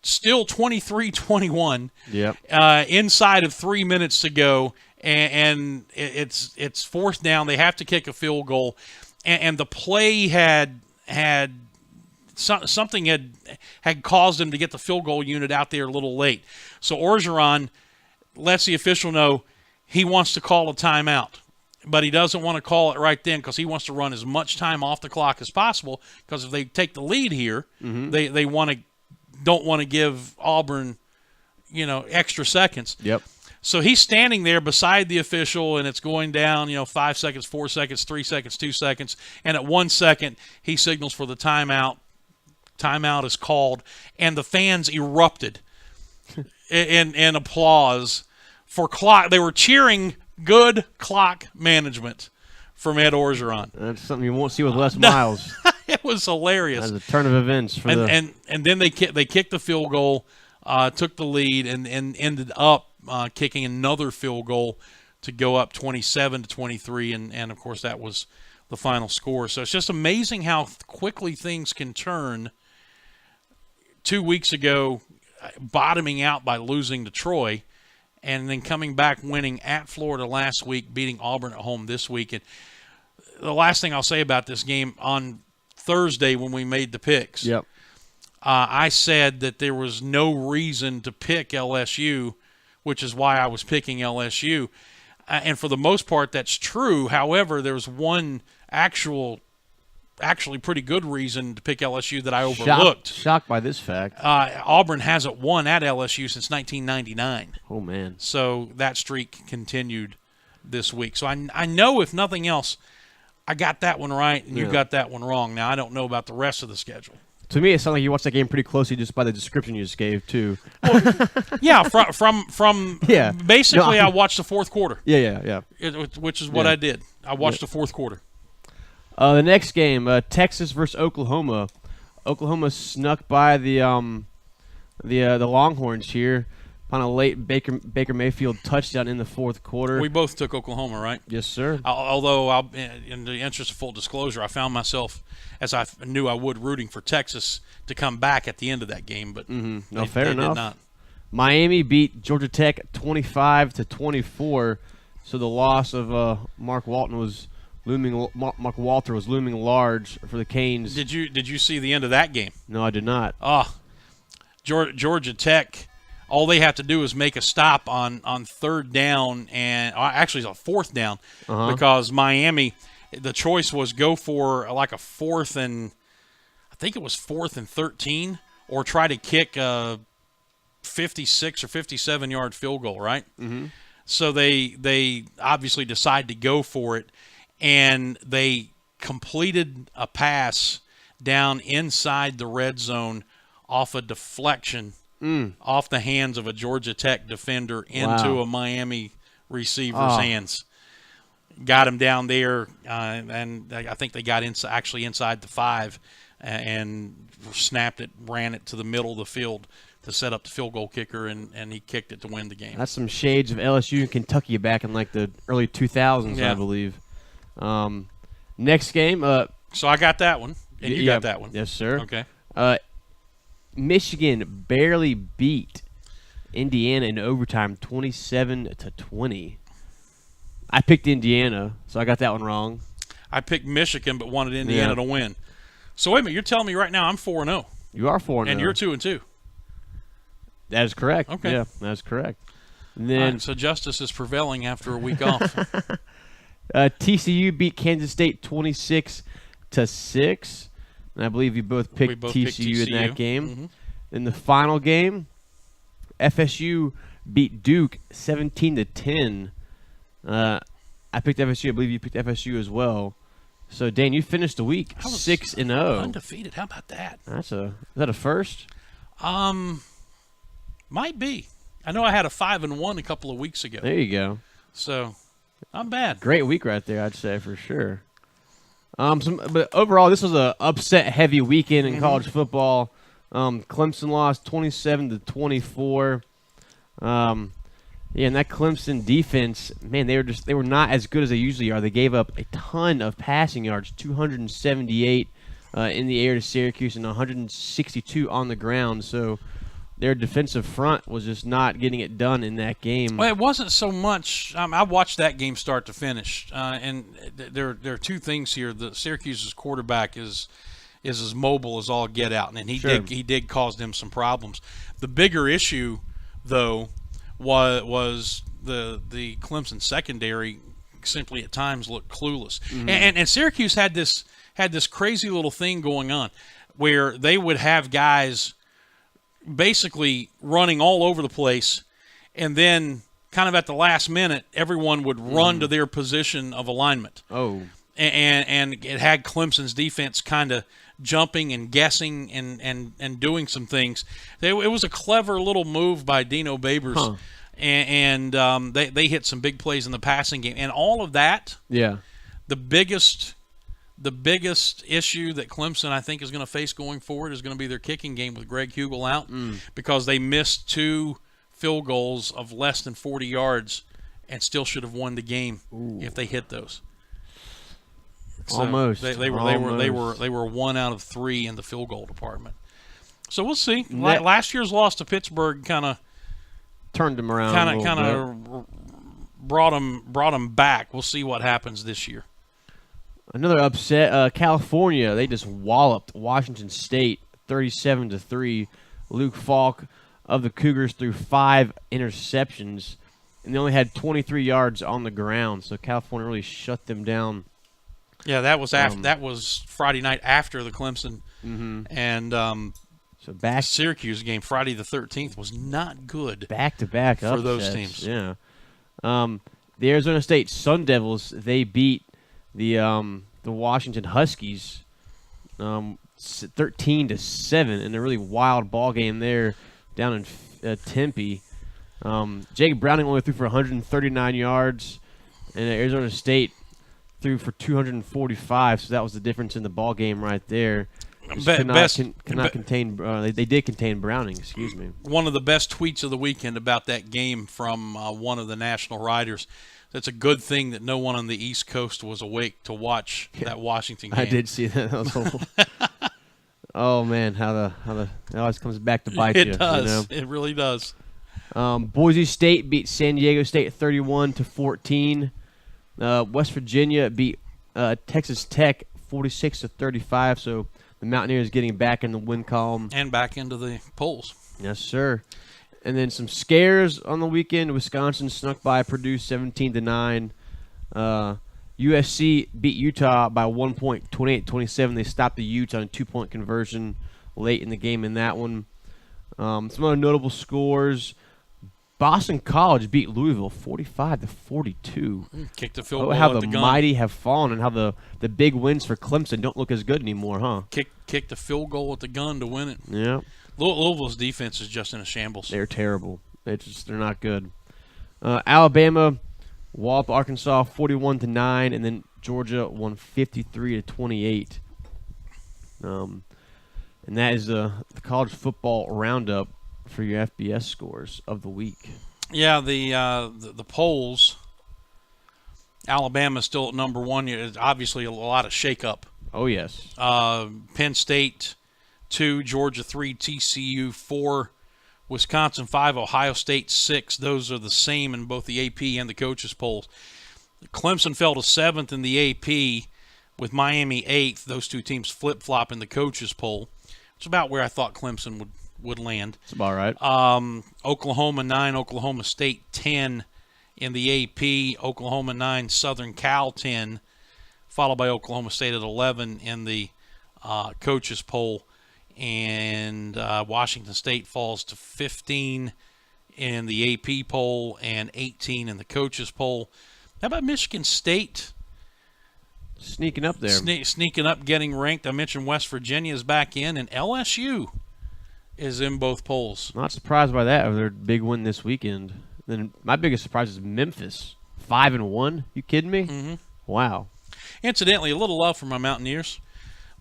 still 23-21 inside of 3 minutes to go, and it's fourth down. They have to kick a field goal, and the play had something had caused him to get the field goal unit out there a little late. So Orgeron lets the official know he wants to call a timeout, but he doesn't want to call it right then because he wants to run as much time off the clock as possible, because if they take the lead here, they don't want to give Auburn extra seconds. Yep. So he's standing there beside the official, and it's going down, 5 seconds, 4 seconds, 3 seconds, 2 seconds, and at 1 second he signals for the timeout. Timeout is called, and the fans erupted in applause for clock. They were cheering good clock management from Ed Orgeron. That's something you won't see with Les Miles. It was hilarious. That's a turn of events for and then they kicked the field goal, took the lead, and ended up kicking another field goal to go up 27-23, and of course that was the final score. So it's just amazing how quickly things can turn. 2 weeks ago, bottoming out by losing to Troy, and then coming back winning at Florida last week, beating Auburn at home this week. And the last thing I'll say about this game, on Thursday when we made the picks, I said that there was no reason to pick LSU, which is why I was picking LSU. And for the most part, that's true. However, there was one actually pretty good reason to pick LSU that I overlooked. Shocked by this fact. Auburn hasn't won at LSU since 1999. Oh, man. So that streak continued this week. So I know, if nothing else, I got that one right and you got that one wrong. Now, I don't know about the rest of the schedule. To me, it sounded like you watched that game pretty closely just by the description you just gave, too. Well, yeah, from basically, I watched the fourth quarter. Yeah. Which is what I did. I watched the fourth quarter. The next game, Texas versus Oklahoma. Oklahoma snuck by the Longhorns here on a late Baker Mayfield touchdown in the fourth quarter. We both took Oklahoma, right? Yes, sir. Although, in the interest of full disclosure, I found myself, as I knew I would, rooting for Texas to come back at the end of that game, but fair enough. Did not. Miami beat Georgia Tech 25-24. So the loss of Mark Walton was looming. Mark Walter was looming large for the Canes. Did you see the end of that game? No, I did not. Georgia Tech. All they have to do is make a stop on third down, and actually it's a fourth down, because Miami, the choice was go for like a fourth and 13, or try to kick a 56 or 57-yard field goal, right? Mm-hmm. So they obviously decide to go for it, and they completed a pass down inside the red zone off a deflection. Off the hands of a Georgia Tech defender into a Miami receiver's hands. Got him down there, and I think they got inside the 5 and snapped it, ran it to the middle of the field to set up the field goal kicker, and he kicked it to win the game. That's some shades of LSU and Kentucky back in like the early 2000s, I believe. Next game. So I got that one, and you got that one. Yes, sir. Okay. Michigan barely beat Indiana in overtime, 27-20. I picked Indiana, so I got that one wrong. I picked Michigan, but wanted Indiana to win. So wait a minute, you're telling me right now I'm 4-0. You are 4-0, and you're 2-2. That is correct. Okay, yeah, that's correct. And then right, so justice is prevailing after a week off. TCU beat Kansas State 26-6. And I believe you both picked TCU in that game. Mm-hmm. In the final game, FSU beat Duke 17-10. I picked FSU. I believe you picked FSU as well. So, Dan, you finished the week 6-0. Undefeated. How about that? Is that a first? Might be. I know I had a 5-1 a couple of weeks ago. There you go. So, not bad. Great week right there, I'd say, for sure. But overall, this was a upset-heavy weekend in college football. Clemson lost 27-24. And that Clemson defense, man, they were not as good as they usually are. They gave up a ton of passing yards, 278 in the air to Syracuse and 162 on the ground. So their defensive front was just not getting it done in that game. Well, it wasn't so much. I watched that game start to finish, and there are two things here. The Syracuse's quarterback is as mobile as all get out, and he did cause them some problems. The bigger issue, though, was the Clemson secondary simply at times looked clueless, and Syracuse had this crazy little thing going on where they would have guys basically running all over the place, and then kind of at the last minute, everyone would run to their position of alignment. Oh. And it had Clemson's defense kind of jumping and guessing and doing some things. It was a clever little move by Dino Babers, and they hit some big plays in the passing game. And all of that, the biggest issue that Clemson, I think, is going to face going forward is going to be their kicking game with Greg Hugel out, because they missed 2 field goals of less than 40 yards and still should have won the game if they hit those. So almost. They were 1 out of 3 in the field goal department. So we'll see. Last year's loss to Pittsburgh kind of turned them around. Kind of brought them back. We'll see what happens this year. Another upset, California. They just walloped Washington State 37-3. Luke Falk of the Cougars threw 5 interceptions, and they only had 23 yards on the ground. So California really shut them down. Yeah, that was after. That was Friday night after the Clemson and so back Syracuse game. Friday the 13th was not good. Back-to-back for upsets, those teams. Yeah. The Arizona State Sun Devils, they beat the Washington Huskies 13-7 in a really wild ball game there down in Tempe. Jake Browning only threw for 139 yards, and Arizona State threw for 245. So that was the difference in the ball game right there. They did contain Browning. Excuse me. One of the best tweets of the weekend about that game from one of the national writers. That's a good thing that no one on the East Coast was awake to watch that Washington game. I did see that. That was horrible. Oh man, how the it always comes back to bite you. It does. You know? It really does. Boise State beat San Diego State 31-14. West Virginia beat Texas Tech 46-35. So the Mountaineers getting back in the win column and back into the polls. Yes, sir. And then some scares on the weekend. Wisconsin snuck by Purdue 17-9. USC beat Utah by 1 point, 28-27. They stopped the Utes on a 2-point conversion late in the game in that one. Some other notable scores. Boston College beat Louisville 45-42. Kicked the field goal how at the the gun. mighty have fallen and how the big wins for Clemson don't look as good anymore, huh? Kicked the field goal at the gun to win it. Yeah. Louisville's defense is just in a shambles. They're terrible. They're not good. Alabama walloped Arkansas 41-9, and then Georgia won 53-28. And that is the college football roundup for your FBS scores of the week. Yeah, the polls. Alabama's still at number one. It's obviously a lot of shakeup. Oh yes. Penn State 2, Georgia 3, TCU 4, Wisconsin 5, Ohio State 6. Those are the same in both the AP and the coaches polls. Clemson fell to 7th in the AP with Miami 8th. Those two teams flip-flop in the coaches poll. It's about where I thought Clemson would land. That's about right. Oklahoma 9, Oklahoma State 10 in the AP. Oklahoma 9, Southern Cal 10, followed by Oklahoma State at 11 in the coaches poll. And Washington State falls to 15 in the AP poll and 18 in the coaches poll. How about Michigan State? Sneaking up there. Sneaking up, getting ranked. I mentioned West Virginia is back in, and LSU is in both polls. Not surprised by that. Their big win this weekend. Then my biggest surprise is Memphis, 5-1. You kidding me? Mm-hmm. Wow. Incidentally, a little love for my Mountaineers.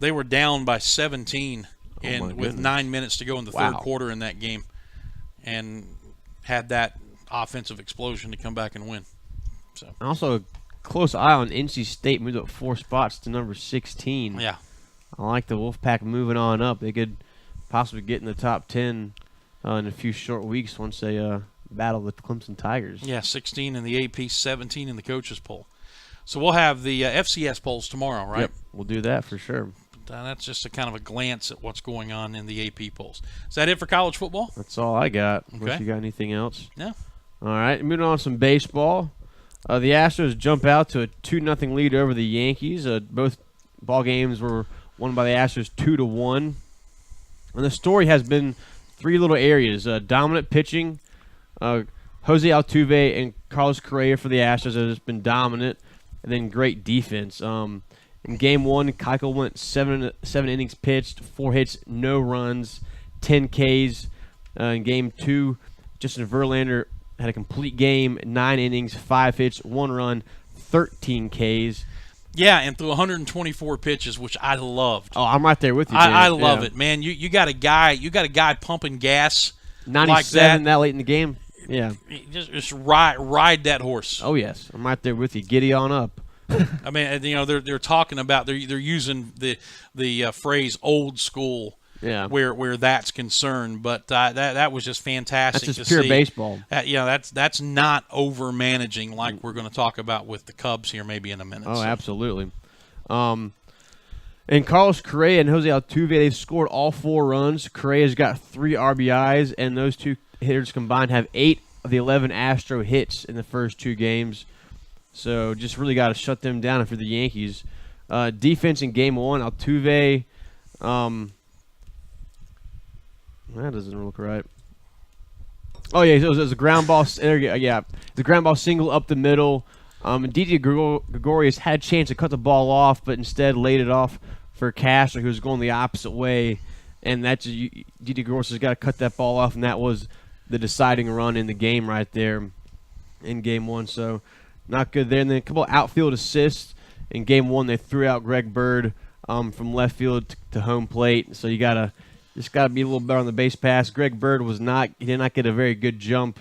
They were down by 17 with 9 minutes to go in the third quarter in that game, and had that offensive explosion to come back and win. So also a close eye on NC State, moved up 4 spots to number 16. Yeah. I like the Wolfpack moving on up. They could possibly get in the top 10 in a few short weeks once they battle the Clemson Tigers. Yeah, 16 in the AP, 17 in the coaches poll. So we'll have the FCS polls tomorrow, right? Yep, we'll do that for sure. That's just a kind of a glance at what's going on in the AP polls. Is that it for college football? That's all I got. Okay. Unless you got anything else. Yeah. All right, moving on to some baseball. The Astros jump out to a 2-0 lead over the Yankees. Both ball games were won by the Astros 2-1. And the story has been 3 little areas. Dominant pitching. Jose Altuve and Carlos Correa for the Astros have just been dominant. And then great defense. In Game 1, Keuchel went 7 innings pitched, 4 hits, no runs, 10 Ks. In Game 2, Justin Verlander had a complete game, 9 innings, 5 hits, 1 run, 13 Ks. Yeah, and threw 124 pitches, which I loved. Oh, I'm right there with you. I love it, man. You got a guy pumping gas 97 like that. that late in the game. Yeah, just ride that horse. Oh yes, I'm right there with you. Giddy on up. I mean, they're talking about they're using the phrase old school. Yeah. Where that's concerned, but that was just fantastic. That's just to pure see. baseball. That's not over managing like we're going to talk about with the Cubs here maybe in a minute. Oh, absolutely. And Carlos Correa and Jose Altuve, they've scored all 4 runs. Correa's got 3 RBIs, and those 2 hitters combined have 8 of the 11 Astro hits in the first 2 games. So just really got to shut them down for the Yankees. Defense in Game 1, Altuve. That doesn't look right. Oh yeah, it was a ground ball. Yeah, the ground ball single up the middle. Didi Gregorius had a chance to cut the ball off, but instead laid it off for Castro, who was going the opposite way. And that's Didi Gregorius has got to cut that ball off, and that was the deciding run in the game right there in Game 1. So not good there. And then a couple of outfield assists in Game 1. They threw out Greg Bird from left field to home plate. So you just got to be a little better on the base pass. Greg Bird he did not get a very good jump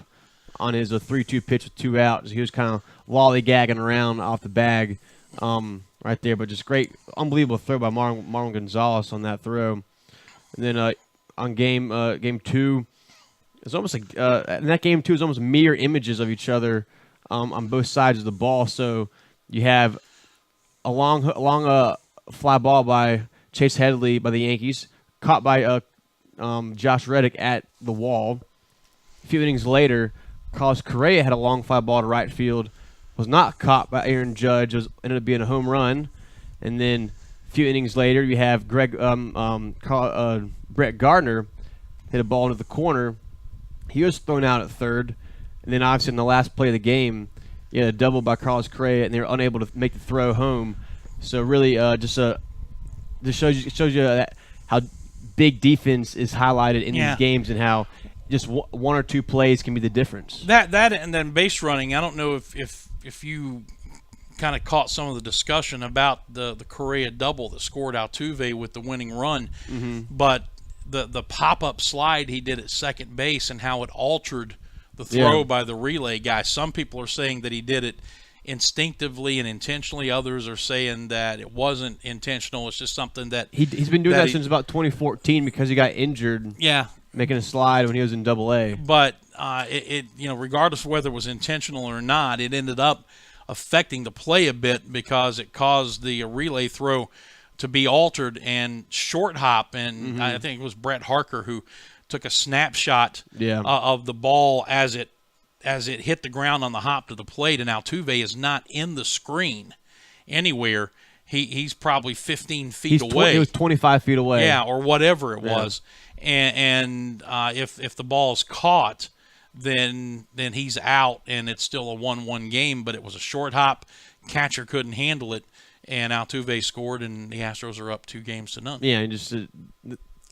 on his 3-2 pitch with 2 outs. He was kind of lollygagging around off the bag right there. But just great, unbelievable throw by Marlon Gonzalez on that throw. And then on game 2, It's almost like in that game too. It's almost mirror images of each other on both sides of the ball. So you have a long fly ball by Chase Headley by the Yankees, caught by Josh Reddick at the wall. A few innings later, Carlos Correa had a long fly ball to right field, was not caught by Aaron Judge, ended up being a home run. And then a few innings later, you have Brett Gardner hit a ball into the corner. He was thrown out at third. And then obviously in the last play of the game, you had a double by Carlos Correa, and they were unable to make the throw home. So really just shows you that how big defense is highlighted in these games and how just one or two plays can be the difference. That and then base running. I don't know if you kind of caught some of the discussion about the Correa double that scored Altuve with the winning run, but the pop-up slide he did at second base and how it altered the throw by the relay guy. Some people are saying that he did it instinctively and intentionally. Others are saying that it wasn't intentional. It's just something that he's been doing that since about 2014 because he got injured. Yeah, making a slide when he was in Double-A. But regardless of whether it was intentional or not, it ended up affecting the play a bit because it caused the relay throw to be altered and short hop. And I think it was Brett Harker who took a snapshot of the ball as it hit the ground on the hop to the plate, and Altuve is not in the screen anywhere. He's probably 15 feet away. He was 25 feet away. Yeah, or whatever it was. And if the ball's caught, then he's out, and it's still a 1-1 game. But it was a short hop. Catcher couldn't handle it, and Altuve scored, and the Astros are up 2-0. Yeah, and just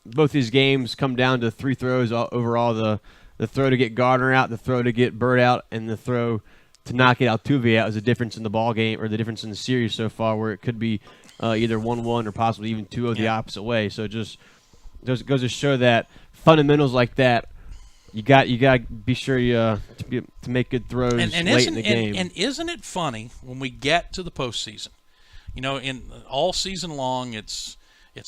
both these games come down to 3 throws overall. The throw to get Gardner out, the throw to get Bird out, and the throw to not get Altuve out is the difference in the ball game or the difference in the series so far, where it could be either 1-1 or possibly even 2-0 the opposite way. So it just goes to show that fundamentals like that, you got to be sure to make good throws late in the game. And isn't it funny when we get to the postseason? In all season long, it's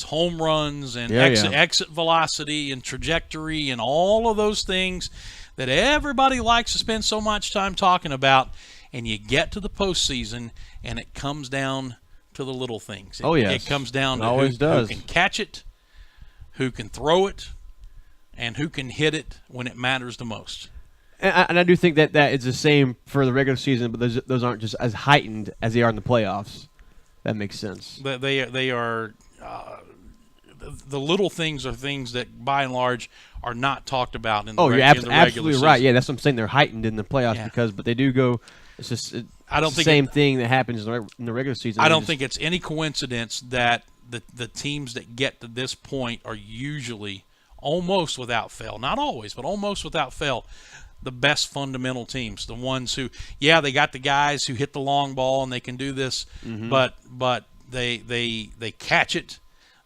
home runs and exit velocity and trajectory and all of those things that everybody likes to spend so much time talking about. And you get to the postseason, and it comes down to the little things. It comes down to who can catch it, who can throw it, and who can hit it when it matters the most. And I do think that is the same for the regular season, but those aren't just as heightened as they are in the playoffs. That makes sense. They are the little things are things that, by and large, are not talked about in the regular season. Absolutely right. Yeah, that's what I'm saying. They're heightened in the playoffs but they do go. It's just I don't think the same thing that happens in the regular season. I don't think it's any coincidence that the teams that get to this point are usually almost without fail, not always, but almost without fail, the best fundamental teams, the ones who, they got the guys who hit the long ball and they can do this, but they catch it.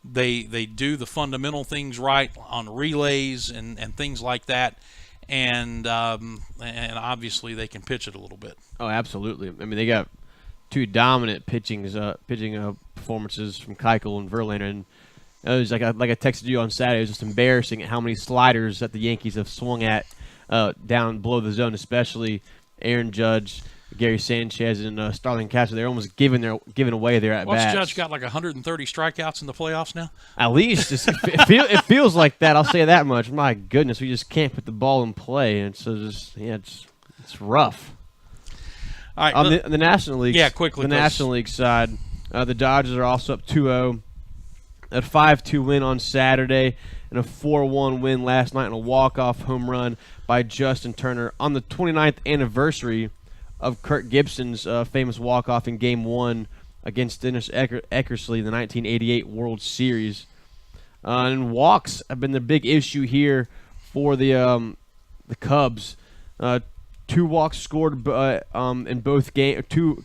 They do the fundamental things right on relays and things like that, and obviously they can pitch it a little bit. Oh, absolutely. I mean, they got 2 dominant pitching performances from Keuchel and Verlander, and it was like I texted you on Saturday. It was just embarrassing how many sliders that the Yankees have swung at down below the zone, especially Aaron Judge, Gary Sanchez, and Starling Castro. They're almost giving away their at bats. Judge got like 130 strikeouts in the playoffs now? At least. It feels like that. I'll say that much. My goodness, we just can't put the ball in play, and so it's rough. All right, on the National League. Yeah, quickly. The National League side, the Dodgers are also up 2-0. A 5-2 win on Saturday and a 4-1 win last night and a walk-off home run by Justin Turner on the 29th anniversary of Kirk Gibson's famous walk-off in Game 1 against Dennis Eckersley in the 1988 World Series. And walks have been the big issue here for the Cubs. 2 walks scored in both games. Two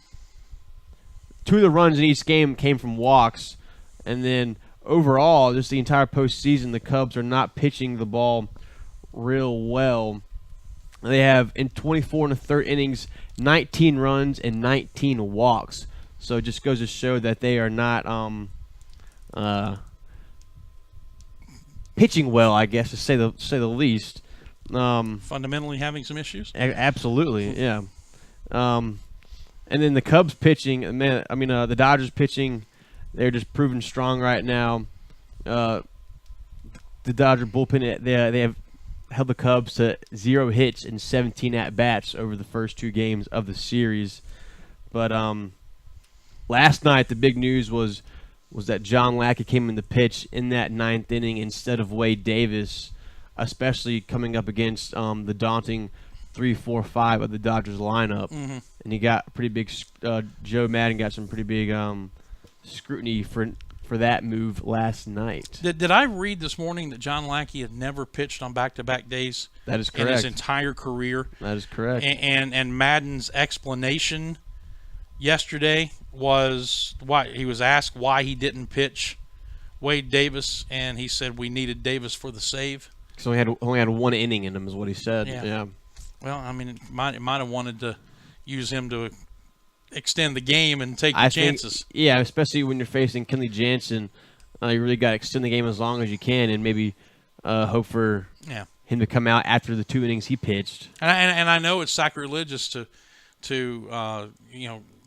of the runs in each game came from walks, and then overall, just the entire postseason, the Cubs are not pitching the ball real well. They have, in 24 1/3 innings, 19 runs and 19 walks. So it just goes to show that they are not pitching well, I guess, to say the least. Fundamentally having some issues? Absolutely, yeah. And then the Cubs pitching, the Dodgers pitching, they're just proving strong right now. The Dodger bullpen, they have held the Cubs to 0 hits and 17 at-bats over the first 2 games of the series. But last night, the big news was that John Lackey came in to pitch in that 9th inning instead of Wade Davis, especially coming up against the daunting 3-4-5 of the Dodgers lineup. Mm-hmm. And he got pretty big Joe Madden got some pretty big scrutiny for that move last night. Did I read this morning that John Lackey had never pitched on back-to-back days? That is correct. In his entire career. That is correct. And Madden's explanation yesterday was why he was asked why he didn't pitch Wade Davis, and he said we needed Davis for the save. So he only had 1 inning in him, is what he said. Yeah. Well, I mean, it might have wanted to use him to extend the game and take the chances. Yeah, especially when you're facing Kenley Jansen, you really got to extend the game as long as you can, and maybe hope for him to come out after the 2 innings he pitched. And I know it's sacrilegious to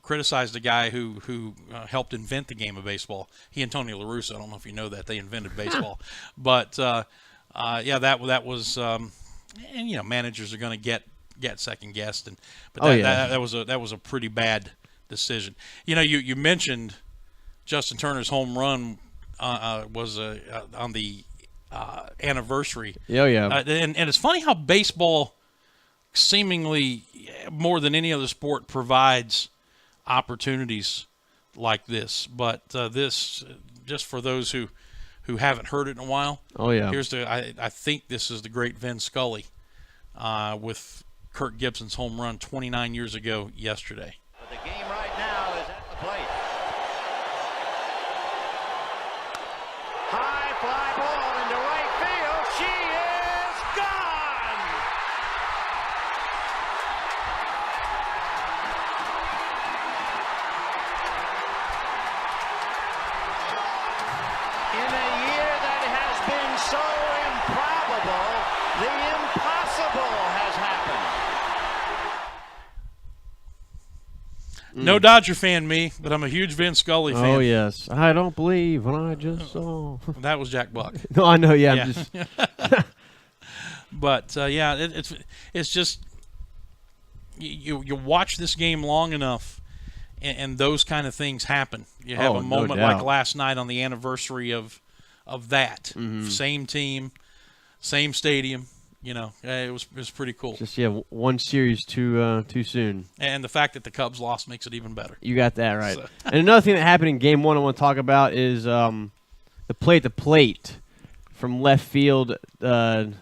criticize the guy who helped invent the game of baseball. He and Tony La Russa. I don't know if you know that they invented baseball, but that was and managers are going to get second guessed, but that was a pretty bad decision. You mentioned Justin Turner's home run was on the anniversary. Oh yeah. And it's funny how baseball seemingly more than any other sport provides opportunities like this, but this just for those who haven't heard it in a while. Oh yeah. I think this is the great Vin Scully with Kirk Gibson's home run 29 years ago yesterday. The game right now is at the plate. High fly ball into right field. She is gone. In a year that has been so improbable, the impossible has happened. No Dodger fan, me, but I'm a huge Vin Scully fan. Oh, yes. I don't believe what I just saw. That was Jack Buck. No, I know, yeah. I'm just... But, it's just you watch this game long enough, and those kind of things happen. You have a moment like last night on the anniversary of that. Mm-hmm. Same team, same stadium. It was pretty cool. Just one series too soon. And the fact that the Cubs lost makes it even better. You got that right. And another thing that happened in Game 1 I want to talk about is the plate from left field. A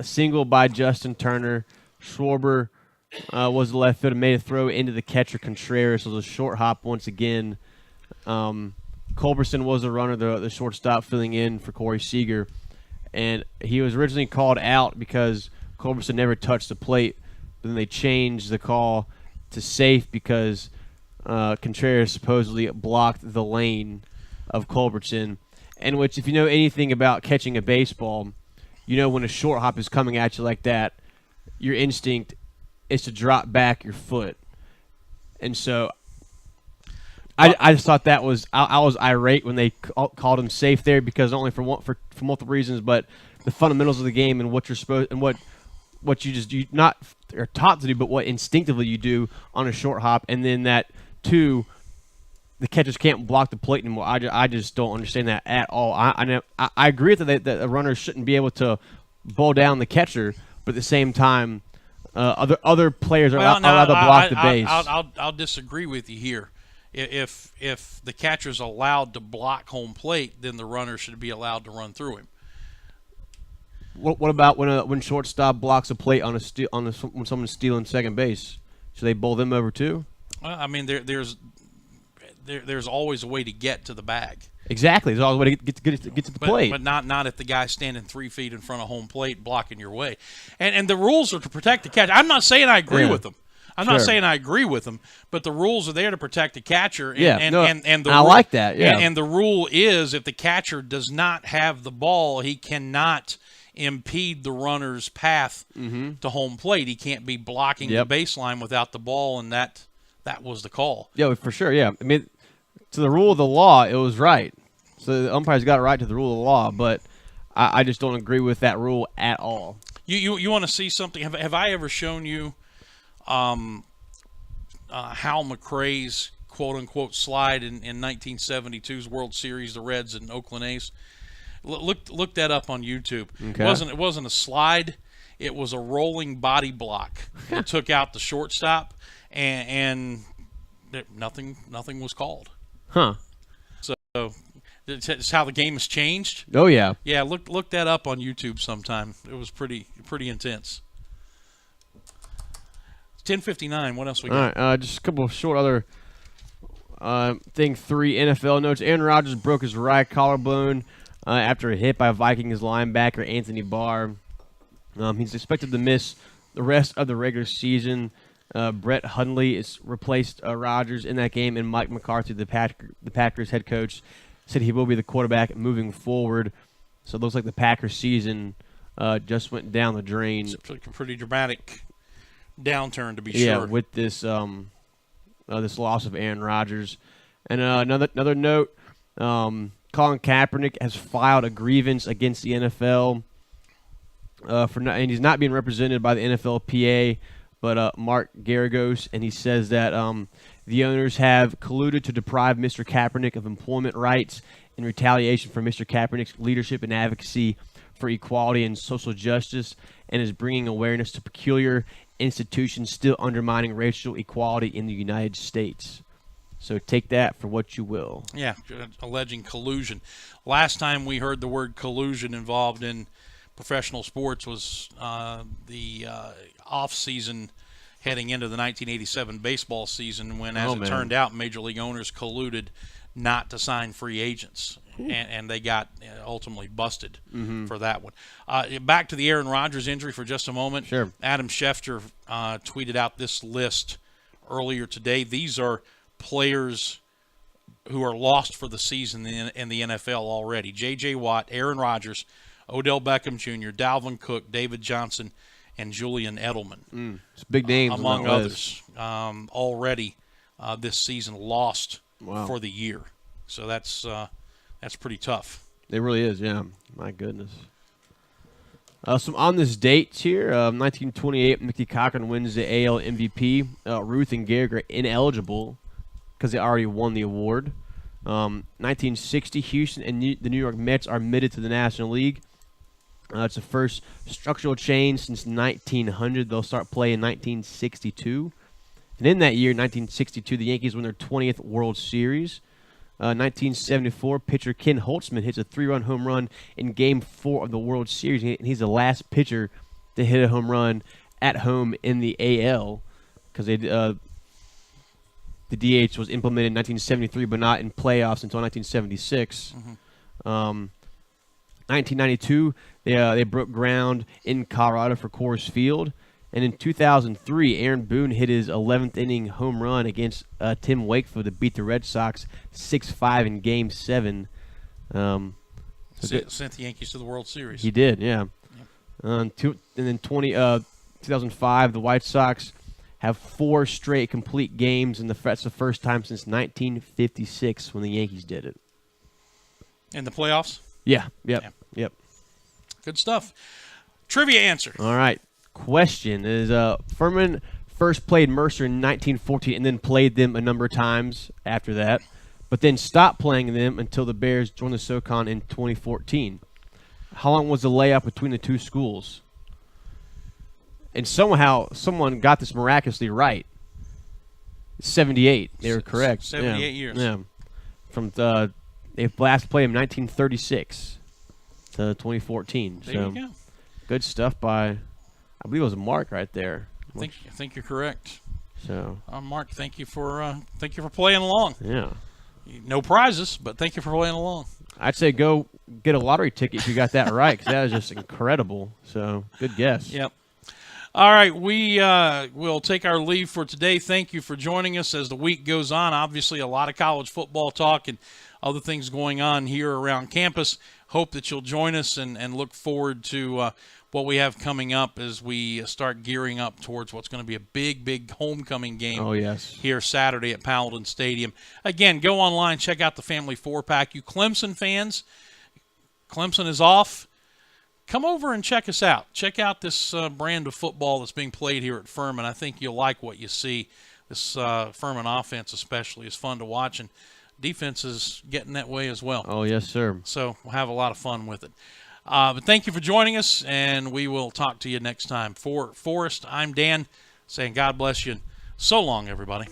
single by Justin Turner. Schwarber was the left fielder, made a throw into the catcher Contreras. It was a short hop once again. Culberson was the runner, the shortstop filling in for Corey Seager. And he was originally called out because Culberson never touched the plate. But then they changed the call to safe because Contreras supposedly blocked the lane of Culberson. And which, if you know anything about catching a baseball, you know when a short hop is coming at you like that, your instinct is to drop back your foot. And so I just thought that was I was irate when they called him safe there because not only for multiple reasons, but the fundamentals of the game and what you're supposed and what you not are taught to do, but what instinctively you do on a short hop, and then that too, the catchers can't block the plate anymore. I just don't understand that at all. I agree that a runner shouldn't be able to bowl down the catcher, but at the same time, other players are allowed to block the base. I'll disagree with you here. If the catcher's allowed to block home plate, then the runner should be allowed to run through him. What about when shortstop blocks a plate when someone's stealing second base? Should they bowl them over too? I mean, there's always a way to get to the bag. Exactly, there's always a way to get to the plate. But not if the guy's standing 3 feet in front of home plate blocking your way. And the rules are to protect the catcher. I'm not saying I agree with them. I'm not saying I agree with them, but the rules are there to protect the catcher. And I like that. Yeah. And the rule is if the catcher does not have the ball, he cannot impede the runner's path to home plate. He can't be blocking the baseline without the ball, and that was the call. Yeah, for sure, yeah. I mean, to the rule of the law, it was right. So the umpires got it right to the rule of the law, but I just don't agree with that rule at all. You want to see something? Have I ever shown you Hal McRae's quote-unquote slide in 1972's World Series, the Reds and Oakland A's? Look that up on YouTube. Okay. It wasn't a slide. It was a rolling body block. It took out the shortstop, and nothing was called. Huh. So it's how the game has changed. Oh, yeah. Yeah, look that up on YouTube sometime. It was pretty intense. 10:59. What else we got? All right, just a couple of short other thing. 3 NFL notes. Aaron Rodgers broke his right collarbone after a hit by Vikings linebacker Anthony Barr. He's expected to miss the rest of the regular season. Brett Hundley has replaced Rodgers in that game, and Mike McCarthy, the Packers head coach, said he will be the quarterback moving forward. So it looks like the Packers season just went down the drain. It's a pretty dramatic downturn, to be sure. Yeah, with this this loss of Aaron Rodgers. And another note, Colin Kaepernick has filed a grievance against the NFL and he's not being represented by the NFLPA, but Mark Garagos, and he says that the owners have colluded to deprive Mr. Kaepernick of employment rights in retaliation for Mr. Kaepernick's leadership and advocacy for equality and social justice, and is bringing awareness to peculiar institutions still undermining racial equality in the United States. So take that for what you will. Yeah, alleging collusion. Last time we heard the word collusion involved in professional sports was the off-season heading into the 1987 baseball season when, as it turned out, Major League owners colluded not to sign free agents, and they got ultimately busted for that one. Back to the Aaron Rodgers injury for just a moment. Sure. Adam Schefter tweeted out this list earlier today. These are players who are lost for the season in the NFL already. J.J. Watt, Aaron Rodgers, Odell Beckham Jr., Dalvin Cook, David Johnson, and Julian Edelman. It's big names among others, already this season lost for the year. So that's pretty tough. It really is, yeah. My goodness. Some on this date here, 1928, Mickey Cochran wins the AL MVP. Ruth and Gehrig are ineligible because they already won the award. 1960, Houston and the New York Mets are admitted to the National League. It's the first structural change since 1900. They'll start play in 1962. And in that year, 1962, the Yankees win their 20th World Series. 1974, pitcher Ken Holtzman hits a 3-run home run in Game 4 of the World Series. And he's the last pitcher to hit a home run at home in the AL because the DH was implemented in 1973, but not in playoffs until 1976. 1992, they broke ground in Colorado for Coors Field. And in 2003, Aaron Boone hit his 11th inning home run against Tim Wakefield to beat the Red Sox 6-5 in Game 7. Sent the Yankees to the World Series. He did, yeah. Yep. And then 2005, the White Sox have 4 straight complete games, and that's the first time since 1956 when the Yankees did it. In the playoffs? Yeah, yep. Good stuff. Trivia answer. All right. Question is, Furman first played Mercer in 1914 and then played them a number of times after that, but then stopped playing them until the Bears joined the SoCon in 2014. How long was the layoff between the two schools? And somehow someone got this miraculously right. 78. They were correct. 78 years. Yeah. From they last played in 1936 to 2014. There you go. Good stuff by, I believe it was Mark right there. I think you're correct. So, Mark, thank you for playing along. Yeah. No prizes, but thank you for playing along. I'd say go get a lottery ticket if you got that right, because that was just incredible. So, good guess. Yep. All right, we will take our leave for today. Thank you for joining us as the week goes on. Obviously, a lot of college football talk and other things going on here around campus. Hope that you'll join us and look forward to what we have coming up as we start gearing up towards what's going to be a big homecoming game. Oh, yes. Here Saturday at Paladin Stadium. Again, go online, check out the Family 4-Pack. You Clemson fans, Clemson is off. Come over and check us out. Check out this brand of football that's being played here at Furman. I think you'll like what you see. This Furman offense especially is fun to watch, and defense is getting that way as well. Oh, yes, sir. So we'll have a lot of fun with it. But thank you for joining us, and we will talk to you next time. For Forrest, I'm Dan, saying God bless you, and so long, everybody.